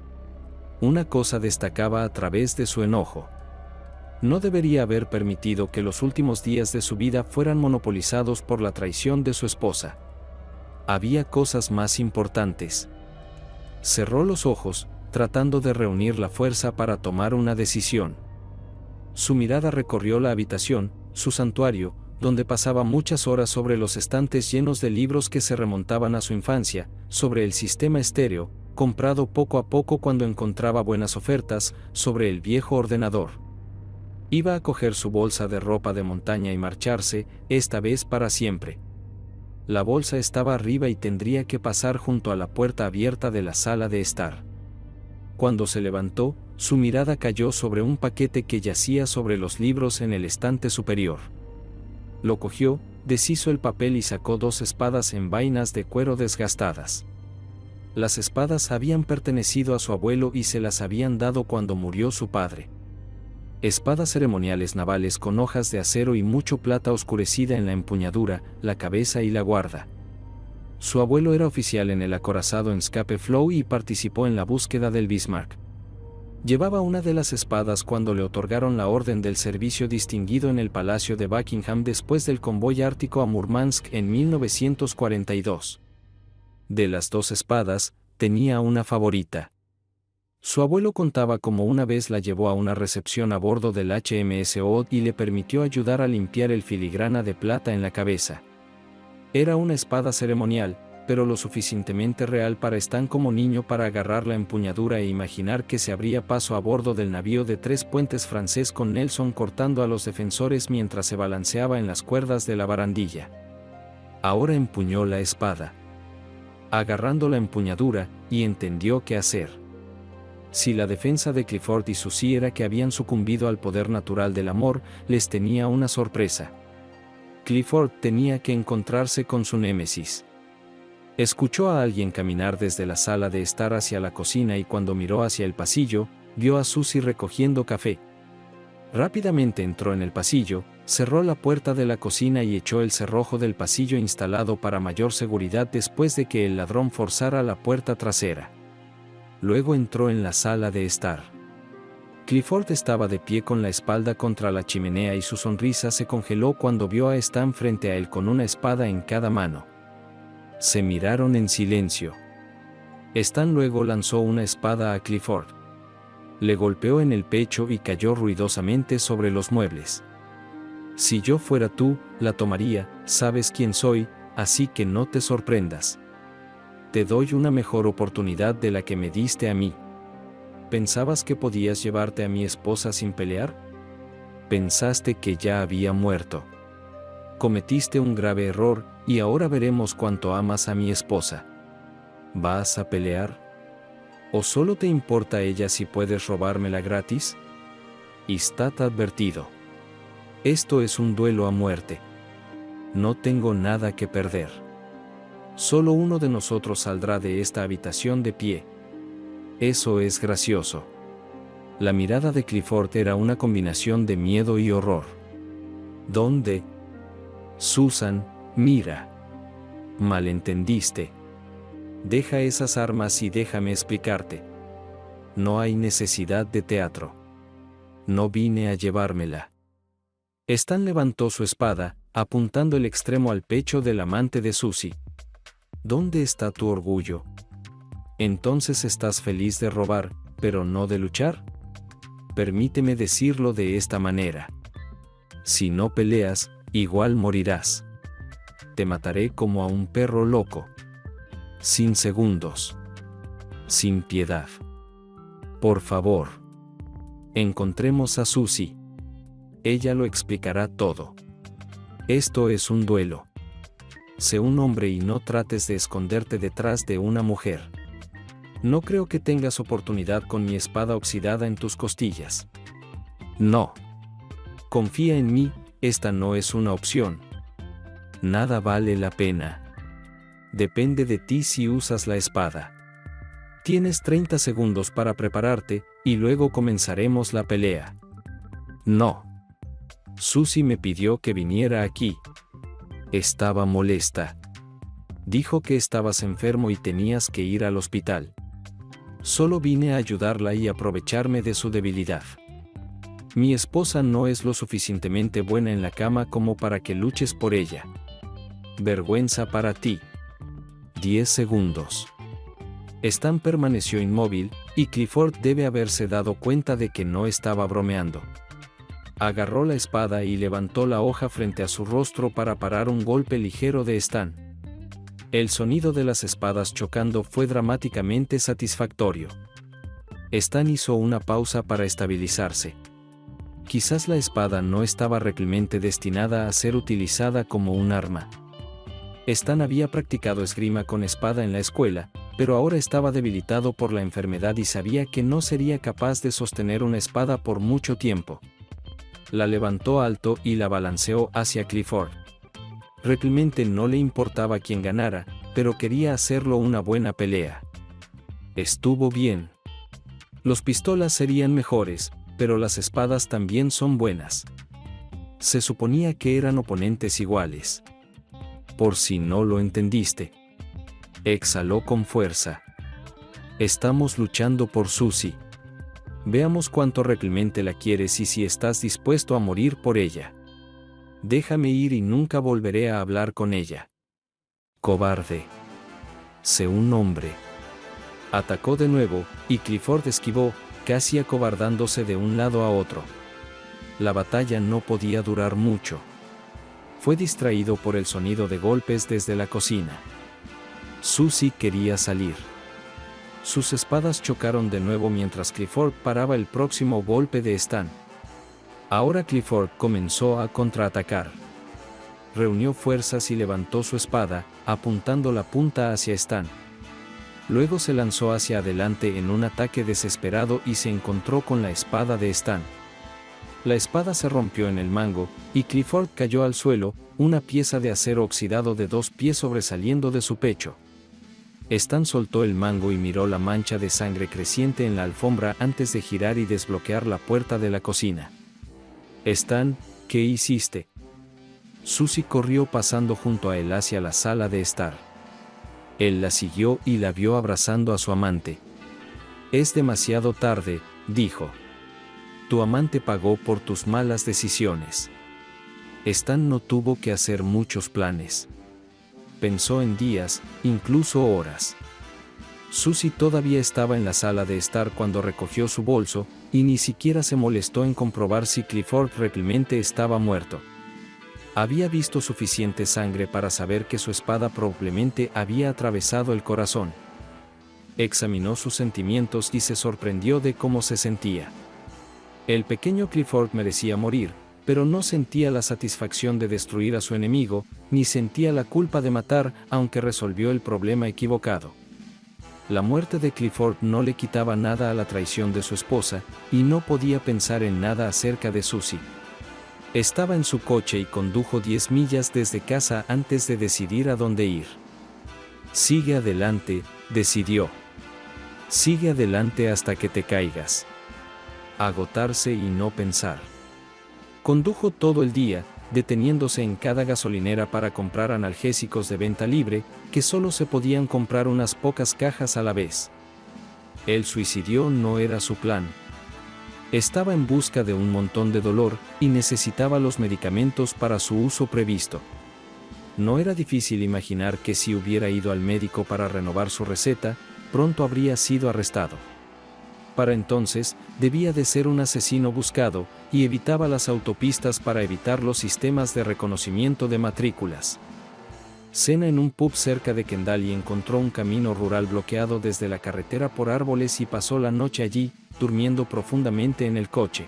[SPEAKER 1] Una cosa destacaba a través de su enojo. No debería haber permitido que los últimos días de su vida fueran monopolizados por la traición de su esposa. Había cosas más importantes. Cerró los ojos, tratando de reunir la fuerza para tomar una decisión. Su mirada recorrió la habitación, su santuario, donde pasaba muchas horas sobre los estantes llenos de libros que se remontaban a su infancia, sobre el sistema estéreo, comprado poco a poco cuando encontraba buenas ofertas, sobre el viejo ordenador. Iba a coger su bolsa de ropa de montaña y marcharse, esta vez para siempre. La bolsa estaba arriba y tendría que pasar junto a la puerta abierta de la sala de estar. Cuando se levantó, su mirada cayó sobre un paquete que yacía sobre los libros en el estante superior. Lo cogió, deshizo el papel y sacó 2 espadas en vainas de cuero desgastadas. Las espadas habían pertenecido a su abuelo y se las habían dado cuando murió su padre. Espadas ceremoniales navales con hojas de acero y mucho plata oscurecida en la empuñadura, la cabeza y la guarda. Su abuelo era oficial en el acorazado en Scapa Flow y participó en la búsqueda del Bismarck. Llevaba una de las espadas cuando le otorgaron la Orden del Servicio Distinguido en el Palacio de Buckingham después del convoy ártico a Murmansk en 1942. De las 2 espadas, tenía una favorita. Su abuelo contaba cómo una vez la llevó a una recepción a bordo del HMS Odd y le permitió ayudar a limpiar el filigrana de plata en la cabeza. Era una espada ceremonial, pero lo suficientemente real para Stan como niño para agarrar la empuñadura e imaginar que se abría paso a bordo del navío de 3 puentes francés con Nelson cortando a los defensores mientras se balanceaba en las cuerdas de la barandilla. Ahora empuñó la espada, agarrando la empuñadura, y entendió qué hacer. Si la defensa de Clifford y Susie era que habían sucumbido al poder natural del amor, les tenía una sorpresa. Clifford tenía que encontrarse con su némesis. Escuchó a alguien caminar desde la sala de estar hacia la cocina y cuando miró hacia el pasillo, vio a Susie recogiendo café. Rápidamente entró en el pasillo, cerró la puerta de la cocina y echó el cerrojo del pasillo instalado para mayor seguridad después de que el ladrón forzara la puerta trasera. Luego entró en la sala de estar. Clifford estaba de pie con la espalda contra la chimenea y su sonrisa se congeló cuando vio a Stan frente a él con una espada en cada mano. Se miraron en silencio. Stan luego lanzó una espada a Clifford. Le golpeó en el pecho y cayó ruidosamente sobre los muebles. Si yo fuera tú, la tomaría, sabes quién soy, así que no te sorprendas. Te doy una mejor oportunidad de la que me diste a mí. ¿Pensabas que podías llevarte a mi esposa sin pelear? Pensaste que ya había muerto. Cometiste un grave error, y ahora veremos cuánto amas a mi esposa. ¿Vas a pelear? ¿O solo te importa ella si puedes robármela gratis? Estad advertido. Esto es un duelo a muerte. No tengo nada que perder. Solo uno de nosotros saldrá de esta habitación de pie. Eso es gracioso. La mirada de Clifford era una combinación de miedo y horror. ¿Dónde? Susan, mira. Malentendiste. Deja esas armas y déjame explicarte. No hay necesidad de teatro. No vine a llevármela. Stan levantó su espada, apuntando el extremo al pecho del amante de Susie. ¿Dónde está tu orgullo? Entonces estás feliz de robar, pero no de luchar. Permíteme decirlo de esta manera. Si no peleas, igual morirás. Te mataré como a un perro loco. Sin segundos. Sin piedad. Por favor. Encontremos a Susie. Ella lo explicará todo. Esto es un duelo. Sé un hombre y no trates de esconderte detrás de una mujer. No creo que tengas oportunidad con mi espada oxidada en tus costillas. No. Confía en mí, esta no es una opción. Nada vale la pena. Depende de ti si usas la espada. Tienes 30 segundos para prepararte, y luego comenzaremos la pelea. No. Susie me pidió que viniera aquí. Estaba molesta. Dijo que estabas enfermo y tenías que ir al hospital. Solo vine a ayudarla y aprovecharme de su debilidad. Mi esposa no es lo suficientemente buena en la cama como para que luches por ella. Vergüenza para ti. 10 segundos. Stan permaneció inmóvil, y Clifford debe haberse dado cuenta de que no estaba bromeando. Agarró la espada y levantó la hoja frente a su rostro para parar un golpe ligero de Stan. El sonido de las espadas chocando fue dramáticamente satisfactorio. Stan hizo una pausa para estabilizarse. Quizás la espada no estaba realmente destinada a ser utilizada como un arma. Stan había practicado esgrima con espada en la escuela, pero ahora estaba debilitado por la enfermedad y sabía que no sería capaz de sostener una espada por mucho tiempo. La levantó alto y la balanceó hacia Clifford. Realmente no le importaba quién ganara, pero quería hacerlo una buena pelea. Estuvo bien. Los pistolas serían mejores, pero las espadas también son buenas. Se suponía que eran oponentes iguales. Por si no lo entendiste. Exhaló con fuerza. Estamos luchando por Susie. Veamos cuánto realmente la quieres y si estás dispuesto a morir por ella. Déjame ir y nunca volveré a hablar con ella. Cobarde. Sé un hombre. Atacó de nuevo, y Clifford esquivó, casi acobardándose de un lado a otro. La batalla no podía durar mucho. Fue distraído por el sonido de golpes desde la cocina. Susie quería salir. Sus espadas chocaron de nuevo mientras Clifford paraba el próximo golpe de Stan. Ahora Clifford comenzó a contraatacar. Reunió fuerzas y levantó su espada, apuntando la punta hacia Stan. Luego se lanzó hacia adelante en un ataque desesperado y se encontró con la espada de Stan. La espada se rompió en el mango, y Clifford cayó al suelo, una pieza de acero oxidado de 2 pies sobresaliendo de su pecho. Stan soltó el mango y miró la mancha de sangre creciente en la alfombra antes de girar y desbloquear la puerta de la cocina. Stan, ¿qué hiciste? Susie corrió pasando junto a él hacia la sala de estar. Él la siguió y la vio abrazando a su amante. Es demasiado tarde, dijo. Tu amante pagó por tus malas decisiones. Stan no tuvo que hacer muchos planes. Pensó en días, incluso horas. Susie todavía estaba en la sala de estar cuando recogió su bolso, y ni siquiera se molestó en comprobar si Clifford realmente estaba muerto. Había visto suficiente sangre para saber que su espada probablemente había atravesado el corazón. Examinó sus sentimientos y se sorprendió de cómo se sentía. El pequeño Clifford merecía morir, pero no sentía la satisfacción de destruir a su enemigo, ni sentía la culpa de matar, aunque resolvió el problema equivocado. La muerte de Clifford no le quitaba nada a la traición de su esposa, y no podía pensar en nada acerca de Susie. Estaba en su coche y condujo 10 millas desde casa antes de decidir a dónde ir. Sigue adelante, decidió. Sigue adelante hasta que te caigas. Agotarse y no pensar. Condujo todo el día, deteniéndose en cada gasolinera para comprar analgésicos de venta libre, que solo se podían comprar unas pocas cajas a la vez. El suicidio no era su plan. Estaba en busca de un montón de dolor, y necesitaba los medicamentos para su uso previsto. No era difícil imaginar que si hubiera ido al médico para renovar su receta, pronto habría sido arrestado. Para entonces, debía de ser un asesino buscado, y evitaba las autopistas para evitar los sistemas de reconocimiento de matrículas. Cena en un pub cerca de Kendall y encontró un camino rural bloqueado desde la carretera por árboles y pasó la noche allí, durmiendo profundamente en el coche.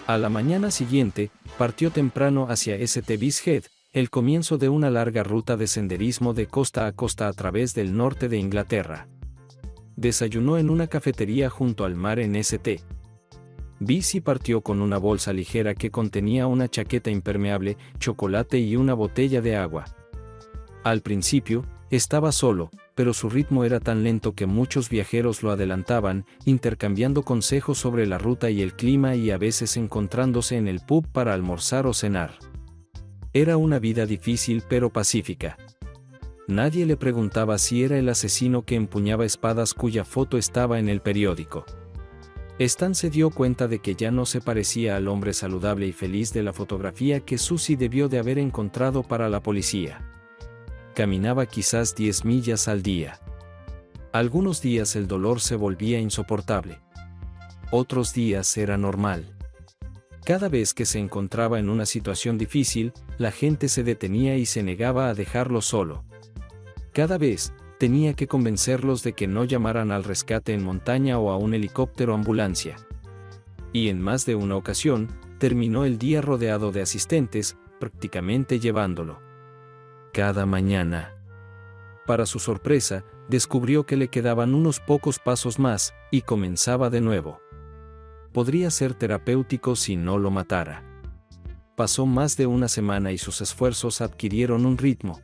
[SPEAKER 1] A la mañana siguiente, partió temprano hacia St. Head, el comienzo de una larga ruta de senderismo de costa a costa a través del norte de Inglaterra. Desayunó en una cafetería junto al mar en St. Bici partió con una bolsa ligera que contenía una chaqueta impermeable, chocolate y una botella de agua. Al principio, estaba solo, pero su ritmo era tan lento que muchos viajeros lo adelantaban, intercambiando consejos sobre la ruta y el clima y a veces encontrándose en el pub para almorzar o cenar. Era una vida difícil pero pacífica. Nadie le preguntaba si era el asesino que empuñaba espadas cuya foto estaba en el periódico. Stan se dio cuenta de que ya no se parecía al hombre saludable y feliz de la fotografía que Susie debió de haber encontrado para la policía. Caminaba quizás 10 millas al día. Algunos días el dolor se volvía insoportable. Otros días era normal. Cada vez que se encontraba en una situación difícil, la gente se detenía y se negaba a dejarlo solo. Cada vez, tenía que convencerlos de que no llamaran al rescate en montaña o a un helicóptero ambulancia. Y en más de una ocasión, terminó el día rodeado de asistentes, prácticamente llevándolo. Cada mañana. Para su sorpresa, descubrió que le quedaban unos pocos pasos más, y comenzaba de nuevo. Podría ser terapéutico si no lo matara. Pasó más de una semana y sus esfuerzos adquirieron un ritmo.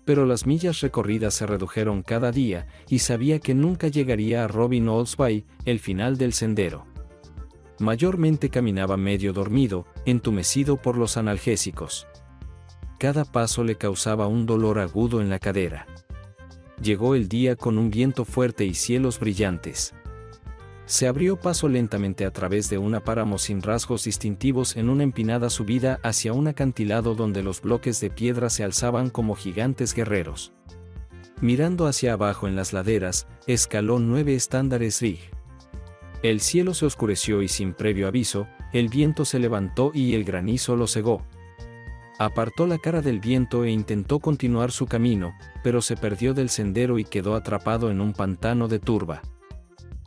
[SPEAKER 1] Pero las millas recorridas se redujeron cada día, y sabía que nunca llegaría a Robin Oaks Bay, el final del sendero. Mayormente caminaba medio dormido, entumecido por los analgésicos. Cada paso le causaba un dolor agudo en la cadera. Llegó el día con un viento fuerte y cielos brillantes. Se abrió paso lentamente a través de un páramo sin rasgos distintivos en una empinada subida hacia un acantilado donde los bloques de piedra se alzaban como gigantes guerreros. Mirando hacia abajo en las laderas, escaló 9 estándares Rig. El cielo se oscureció y sin previo aviso, el viento se levantó y el granizo lo cegó. Apartó la cara del viento e intentó continuar su camino, pero se perdió del sendero y quedó atrapado en un pantano de turba.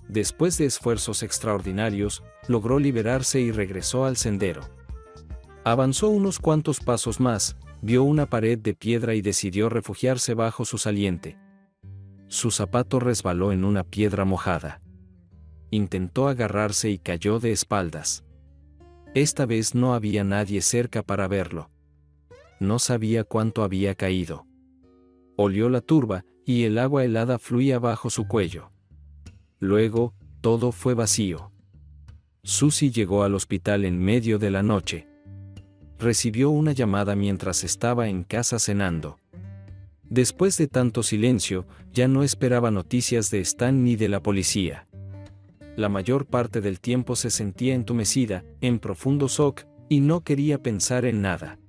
[SPEAKER 1] Después de esfuerzos extraordinarios, logró liberarse y regresó al sendero. Avanzó unos cuantos pasos más, vio una pared de piedra y decidió refugiarse bajo su saliente. Su zapato resbaló en una piedra mojada. Intentó agarrarse y cayó de espaldas. Esta vez no había nadie cerca para verlo. No sabía cuánto había caído. Olió la turba, y el agua helada fluía bajo su cuello. Luego, todo fue vacío. Susie llegó al hospital en medio de la noche. Recibió una llamada mientras estaba en casa cenando. Después de tanto silencio, ya no esperaba noticias de Stan ni de la policía. La mayor parte del tiempo se sentía entumecida, en profundo shock, y no quería pensar en nada.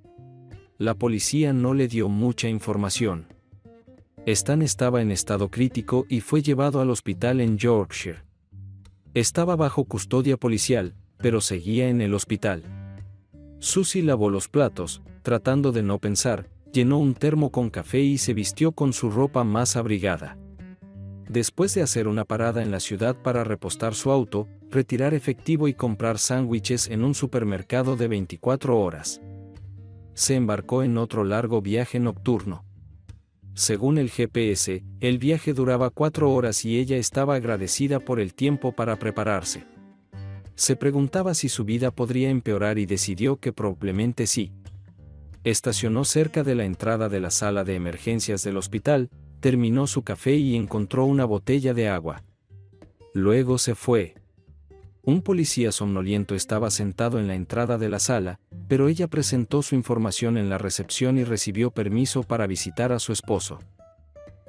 [SPEAKER 1] La policía no le dio mucha información. Stan estaba en estado crítico y fue llevado al hospital en Yorkshire. Estaba bajo custodia policial, pero seguía en el hospital. Susie lavó los platos, tratando de no pensar, llenó un termo con café y se vistió con su ropa más abrigada. Después de hacer una parada en la ciudad para repostar su auto, retirar efectivo y comprar sándwiches en un supermercado de 24 horas. Se embarcó en otro largo viaje nocturno. Según el GPS, el viaje duraba 4 horas y ella estaba agradecida por el tiempo para prepararse. Se preguntaba si su vida podría empeorar y decidió que probablemente sí. Estacionó cerca de la entrada de la sala de emergencias del hospital, terminó su café y encontró una botella de agua. Luego se fue. Un policía somnoliento estaba sentado en la entrada de la sala, pero ella presentó su información en la recepción y recibió permiso para visitar a su esposo.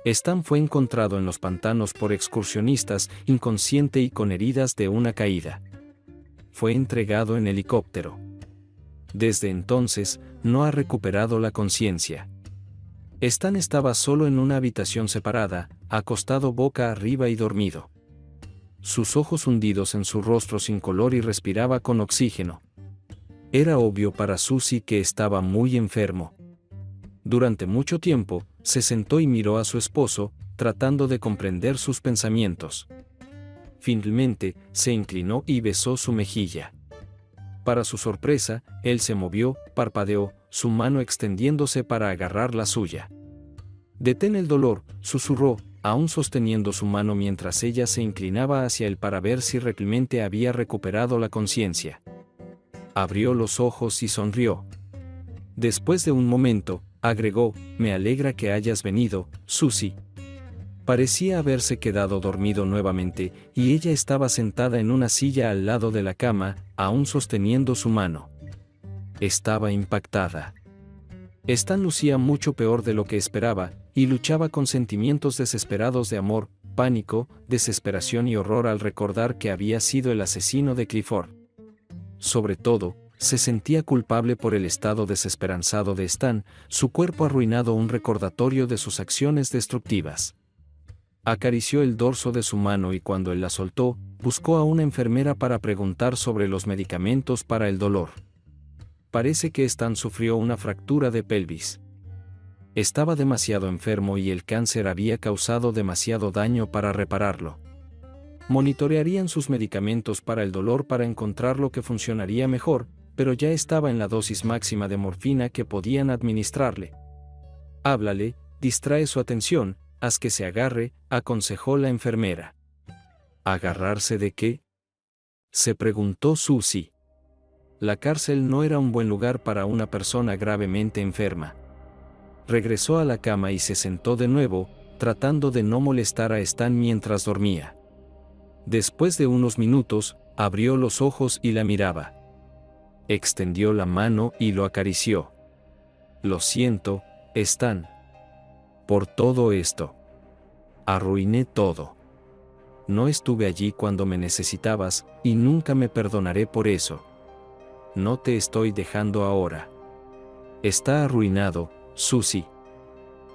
[SPEAKER 1] Stan fue encontrado en los pantanos por excursionistas, inconsciente y con heridas de una caída. Fue entregado en helicóptero. Desde entonces, no ha recuperado la conciencia. Stan estaba solo en una habitación separada, acostado boca arriba y dormido. Sus ojos hundidos en su rostro sin color y respiraba con oxígeno. Era obvio para Susie que estaba muy enfermo. Durante mucho tiempo, se sentó y miró a su esposo, tratando de comprender sus pensamientos. Finalmente, se inclinó y besó su mejilla. Para su sorpresa, él se movió, parpadeó, su mano extendiéndose para agarrar la suya. «Detén el dolor», susurró, aún sosteniendo su mano mientras ella se inclinaba hacia él para ver si realmente había recuperado la conciencia. Abrió los ojos y sonrió. Después de un momento, agregó, «Me alegra que hayas venido, Susie». Parecía haberse quedado dormido nuevamente, y ella estaba sentada en una silla al lado de la cama, aún sosteniendo su mano. Estaba impactada. Stan lucía mucho peor de lo que esperaba, y luchaba con sentimientos desesperados de amor, pánico, desesperación y horror al recordar que había sido el asesino de Clifford. Sobre todo, se sentía culpable por el estado desesperanzado de Stan, su cuerpo arruinado, un recordatorio de sus acciones destructivas. Acarició el dorso de su mano y cuando él la soltó, buscó a una enfermera para preguntar sobre los medicamentos para el dolor. Parece que Stan sufrió una fractura de pelvis. Estaba demasiado enfermo y el cáncer había causado demasiado daño para repararlo. Monitorearían sus medicamentos para el dolor para encontrar lo que funcionaría mejor, pero ya estaba en la dosis máxima de morfina que podían administrarle. Háblale, distrae su atención, haz que se agarre, aconsejó la enfermera. ¿Agarrarse de qué?, se preguntó Susie. La cárcel no era un buen lugar para una persona gravemente enferma. Regresó a la cama y se sentó de nuevo, tratando de no molestar a Stan mientras dormía. Después de unos minutos, abrió los ojos y la miraba. Extendió la mano y lo acarició. Lo siento, Stan. Por todo esto. Arruiné todo. No estuve allí cuando me necesitabas, y nunca me perdonaré por eso. No te estoy dejando ahora. Está arruinado, Susie.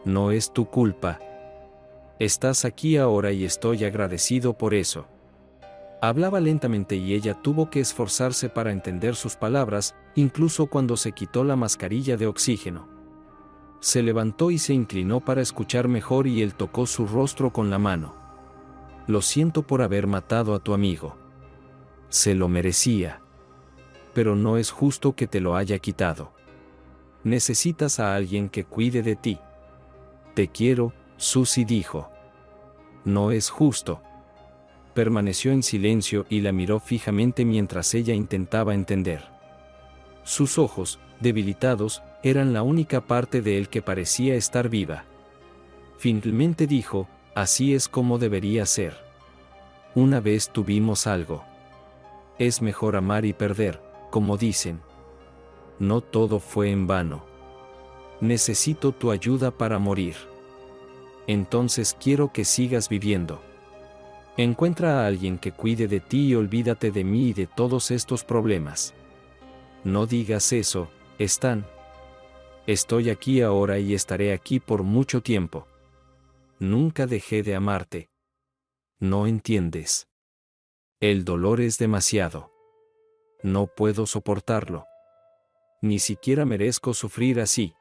[SPEAKER 1] No es tu culpa. Estás aquí ahora y estoy agradecido por eso. Hablaba lentamente y ella tuvo que esforzarse para entender sus palabras, incluso cuando se quitó la mascarilla de oxígeno. Se levantó y se inclinó para escuchar mejor y él tocó su rostro con la mano. Lo siento por haber matado a tu amigo. Se lo merecía. Pero no es justo que te lo haya quitado. Necesitas a alguien que cuide de ti. Te quiero, Susie dijo. No es justo. Permaneció en silencio y la miró fijamente mientras ella intentaba entender. Sus ojos, debilitados, eran la única parte de él que parecía estar viva. Finalmente dijo, así es como debería ser. Una vez tuvimos algo. Es mejor amar y perder, como dicen. No todo fue en vano. Necesito tu ayuda para morir. Entonces quiero que sigas viviendo. Encuentra a alguien que cuide de ti y olvídate de mí y de todos estos problemas. No digas eso, Stan. Estoy aquí ahora y estaré aquí por mucho tiempo. Nunca dejé de amarte. No entiendes. El dolor es demasiado. No puedo soportarlo. Ni siquiera merezco sufrir así.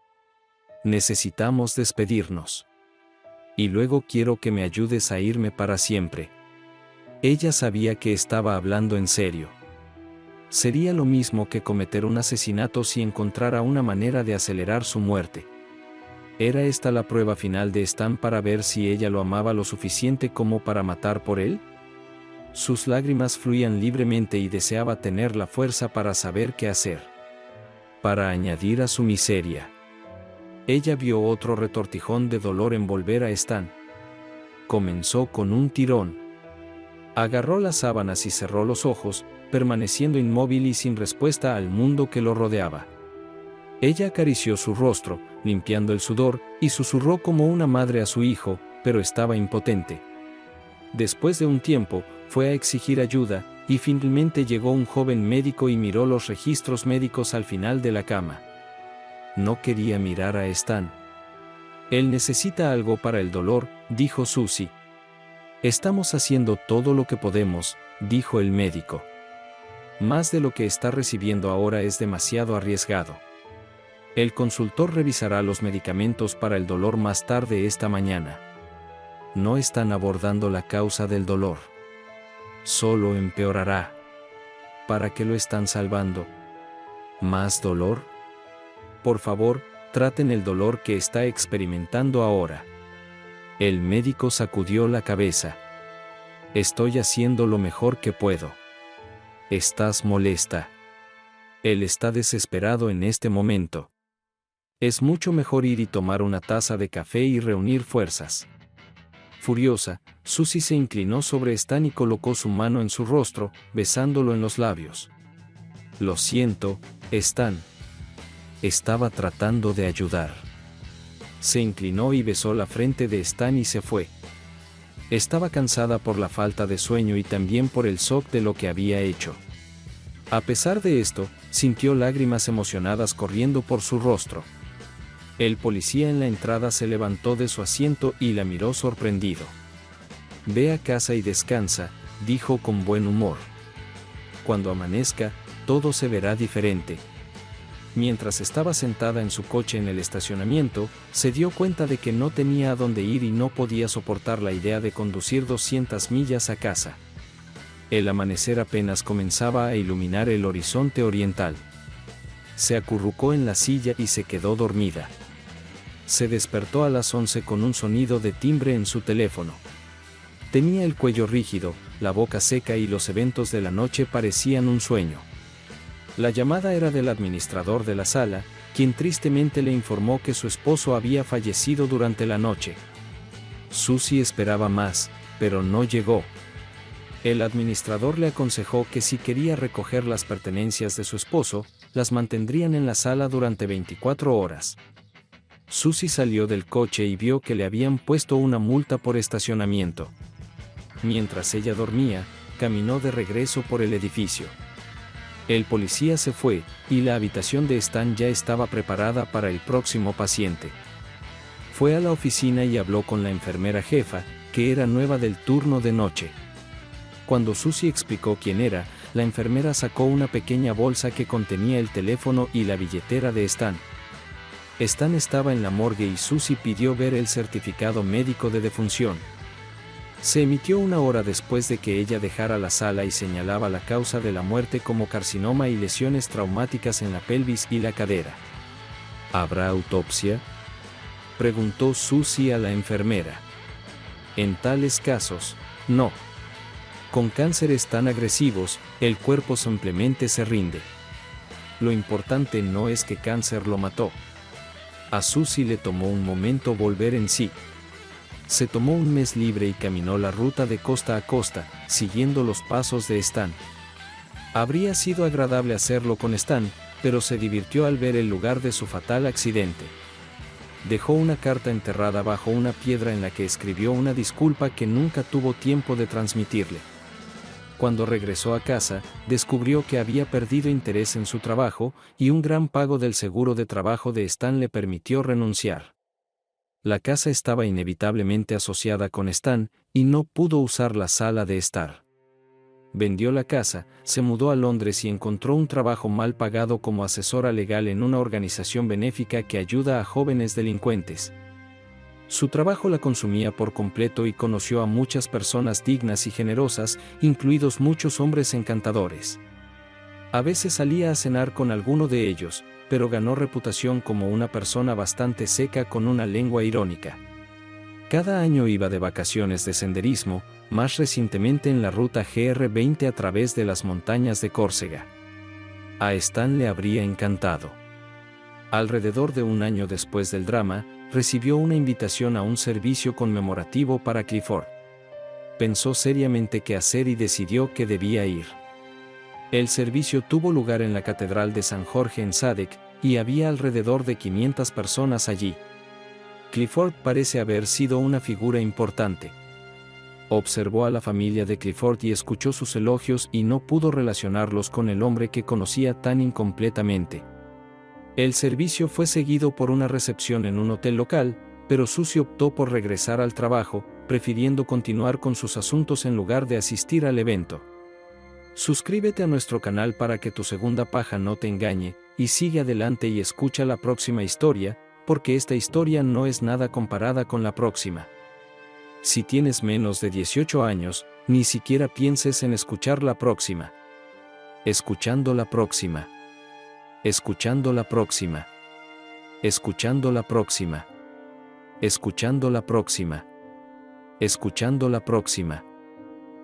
[SPEAKER 1] Necesitamos despedirnos. Y luego quiero que me ayudes a irme para siempre. Ella sabía que estaba hablando en serio. Sería lo mismo que cometer un asesinato si encontrara una manera de acelerar su muerte. ¿Era esta la prueba final de Stan para ver si ella lo amaba lo suficiente como para matar por él? Sus lágrimas fluían libremente y deseaba tener la fuerza para saber qué hacer. Para añadir a su miseria. Ella vio otro retortijón de dolor envolver a Stan. Comenzó con un tirón. Agarró las sábanas y cerró los ojos, permaneciendo inmóvil y sin respuesta al mundo que lo rodeaba. Ella acarició su rostro, limpiando el sudor, y susurró como una madre a su hijo, pero estaba impotente. Después de un tiempo, fue a exigir ayuda, y finalmente llegó un joven médico y miró los registros médicos al final de la cama. No quería mirar a Stan. Él necesita algo para el dolor, dijo Susie. Estamos haciendo todo lo que podemos, dijo el médico. Más de lo que está recibiendo ahora es demasiado arriesgado. El consultor revisará los medicamentos para el dolor más tarde esta mañana. No están abordando la causa del dolor. Solo empeorará. ¿Para qué lo están salvando? ¿Más dolor? Por favor, traten el dolor que está experimentando ahora. El médico sacudió la cabeza. Estoy haciendo lo mejor que puedo. Estás molesta. Él está desesperado en este momento. Es mucho mejor ir y tomar una taza de café y reunir fuerzas. Furiosa, Susie se inclinó sobre Stan y colocó su mano en su rostro, besándolo en los labios. Lo siento, Stan. Estaba tratando de ayudar. Se inclinó y besó la frente de Stan y se fue. Estaba cansada por la falta de sueño y también por el shock de lo que había hecho. A pesar de esto, sintió lágrimas emocionadas corriendo por su rostro. El policía en la entrada se levantó de su asiento y la miró sorprendido. Ve a casa y descansa, dijo con buen humor. Cuando amanezca, todo se verá diferente. Mientras estaba sentada en su coche en el estacionamiento, se dio cuenta de que no tenía a dónde ir y no podía soportar la idea de conducir 200 millas a casa. El amanecer apenas comenzaba a iluminar el horizonte oriental. Se acurrucó en la silla y se quedó dormida. Se despertó a las 11 con un sonido de timbre en su teléfono. Tenía el cuello rígido, la boca seca y los eventos de la noche parecían un sueño. La llamada era del administrador de la sala, quien tristemente le informó que su esposo había fallecido durante la noche. Susie esperaba más, pero no llegó. El administrador le aconsejó que si quería recoger las pertenencias de su esposo, las mantendrían en la sala durante 24 horas. Susie salió del coche y vio que le habían puesto una multa por estacionamiento. Mientras ella dormía, caminó de regreso por el edificio. El policía se fue, y la habitación de Stan ya estaba preparada para el próximo paciente. Fue a la oficina y habló con la enfermera jefa, que era nueva del turno de noche. Cuando Susie explicó quién era, la enfermera sacó una pequeña bolsa que contenía el teléfono y la billetera de Stan. Stan estaba en la morgue y Susie pidió ver el certificado médico de defunción. Se emitió 1 hora después de que ella dejara la sala y señalaba la causa de la muerte como carcinoma y lesiones traumáticas en la pelvis y la cadera. ¿Habrá autopsia?, preguntó Susie a la enfermera. En tales casos, no. Con cánceres tan agresivos, el cuerpo simplemente se rinde. Lo importante no es que cáncer lo mató. A Susie le tomó un momento volver en sí. Se tomó un mes libre y caminó la ruta de costa a costa, siguiendo los pasos de Stan. Habría sido agradable hacerlo con Stan, pero se divirtió al ver el lugar de su fatal accidente. Dejó una carta enterrada bajo una piedra en la que escribió una disculpa que nunca tuvo tiempo de transmitirle. Cuando regresó a casa, descubrió que había perdido interés en su trabajo, y un gran pago del seguro de trabajo de Stan le permitió renunciar. La casa estaba inevitablemente asociada con Stan, y no pudo usar la sala de estar. Vendió la casa, se mudó a Londres y encontró un trabajo mal pagado como asesora legal en una organización benéfica que ayuda a jóvenes delincuentes. Su trabajo la consumía por completo y conoció a muchas personas dignas y generosas, incluidos muchos hombres encantadores. A veces salía a cenar con alguno de ellos, pero ganó reputación como una persona bastante seca con una lengua irónica. Cada año iba de vacaciones de senderismo, más recientemente en la ruta GR20 a través de las montañas de Córcega. A Stan le habría encantado. Alrededor de 1 año después del drama, recibió una invitación a un servicio conmemorativo para Clifford. Pensó seriamente qué hacer y decidió que debía ir. El servicio tuvo lugar en la Catedral de San Jorge en Sadek, y había alrededor de 500 personas allí. Clifford parece haber sido una figura importante. Observó a la familia de Clifford y escuchó sus elogios y no pudo relacionarlos con el hombre que conocía tan incompletamente. El servicio fue seguido por una recepción en un hotel local, pero Susie optó por regresar al trabajo, prefiriendo continuar con sus asuntos en lugar de asistir al evento. Suscríbete a nuestro canal para que tu segunda paja no te engañe, y sigue adelante y escucha la próxima historia, porque esta historia no es nada comparada con la próxima. Si tienes menos de 18 años, ni siquiera pienses en escuchar la próxima. Escuchando la próxima. Escuchando la próxima. Escuchando la próxima. Escuchando la próxima. Escuchando la próxima.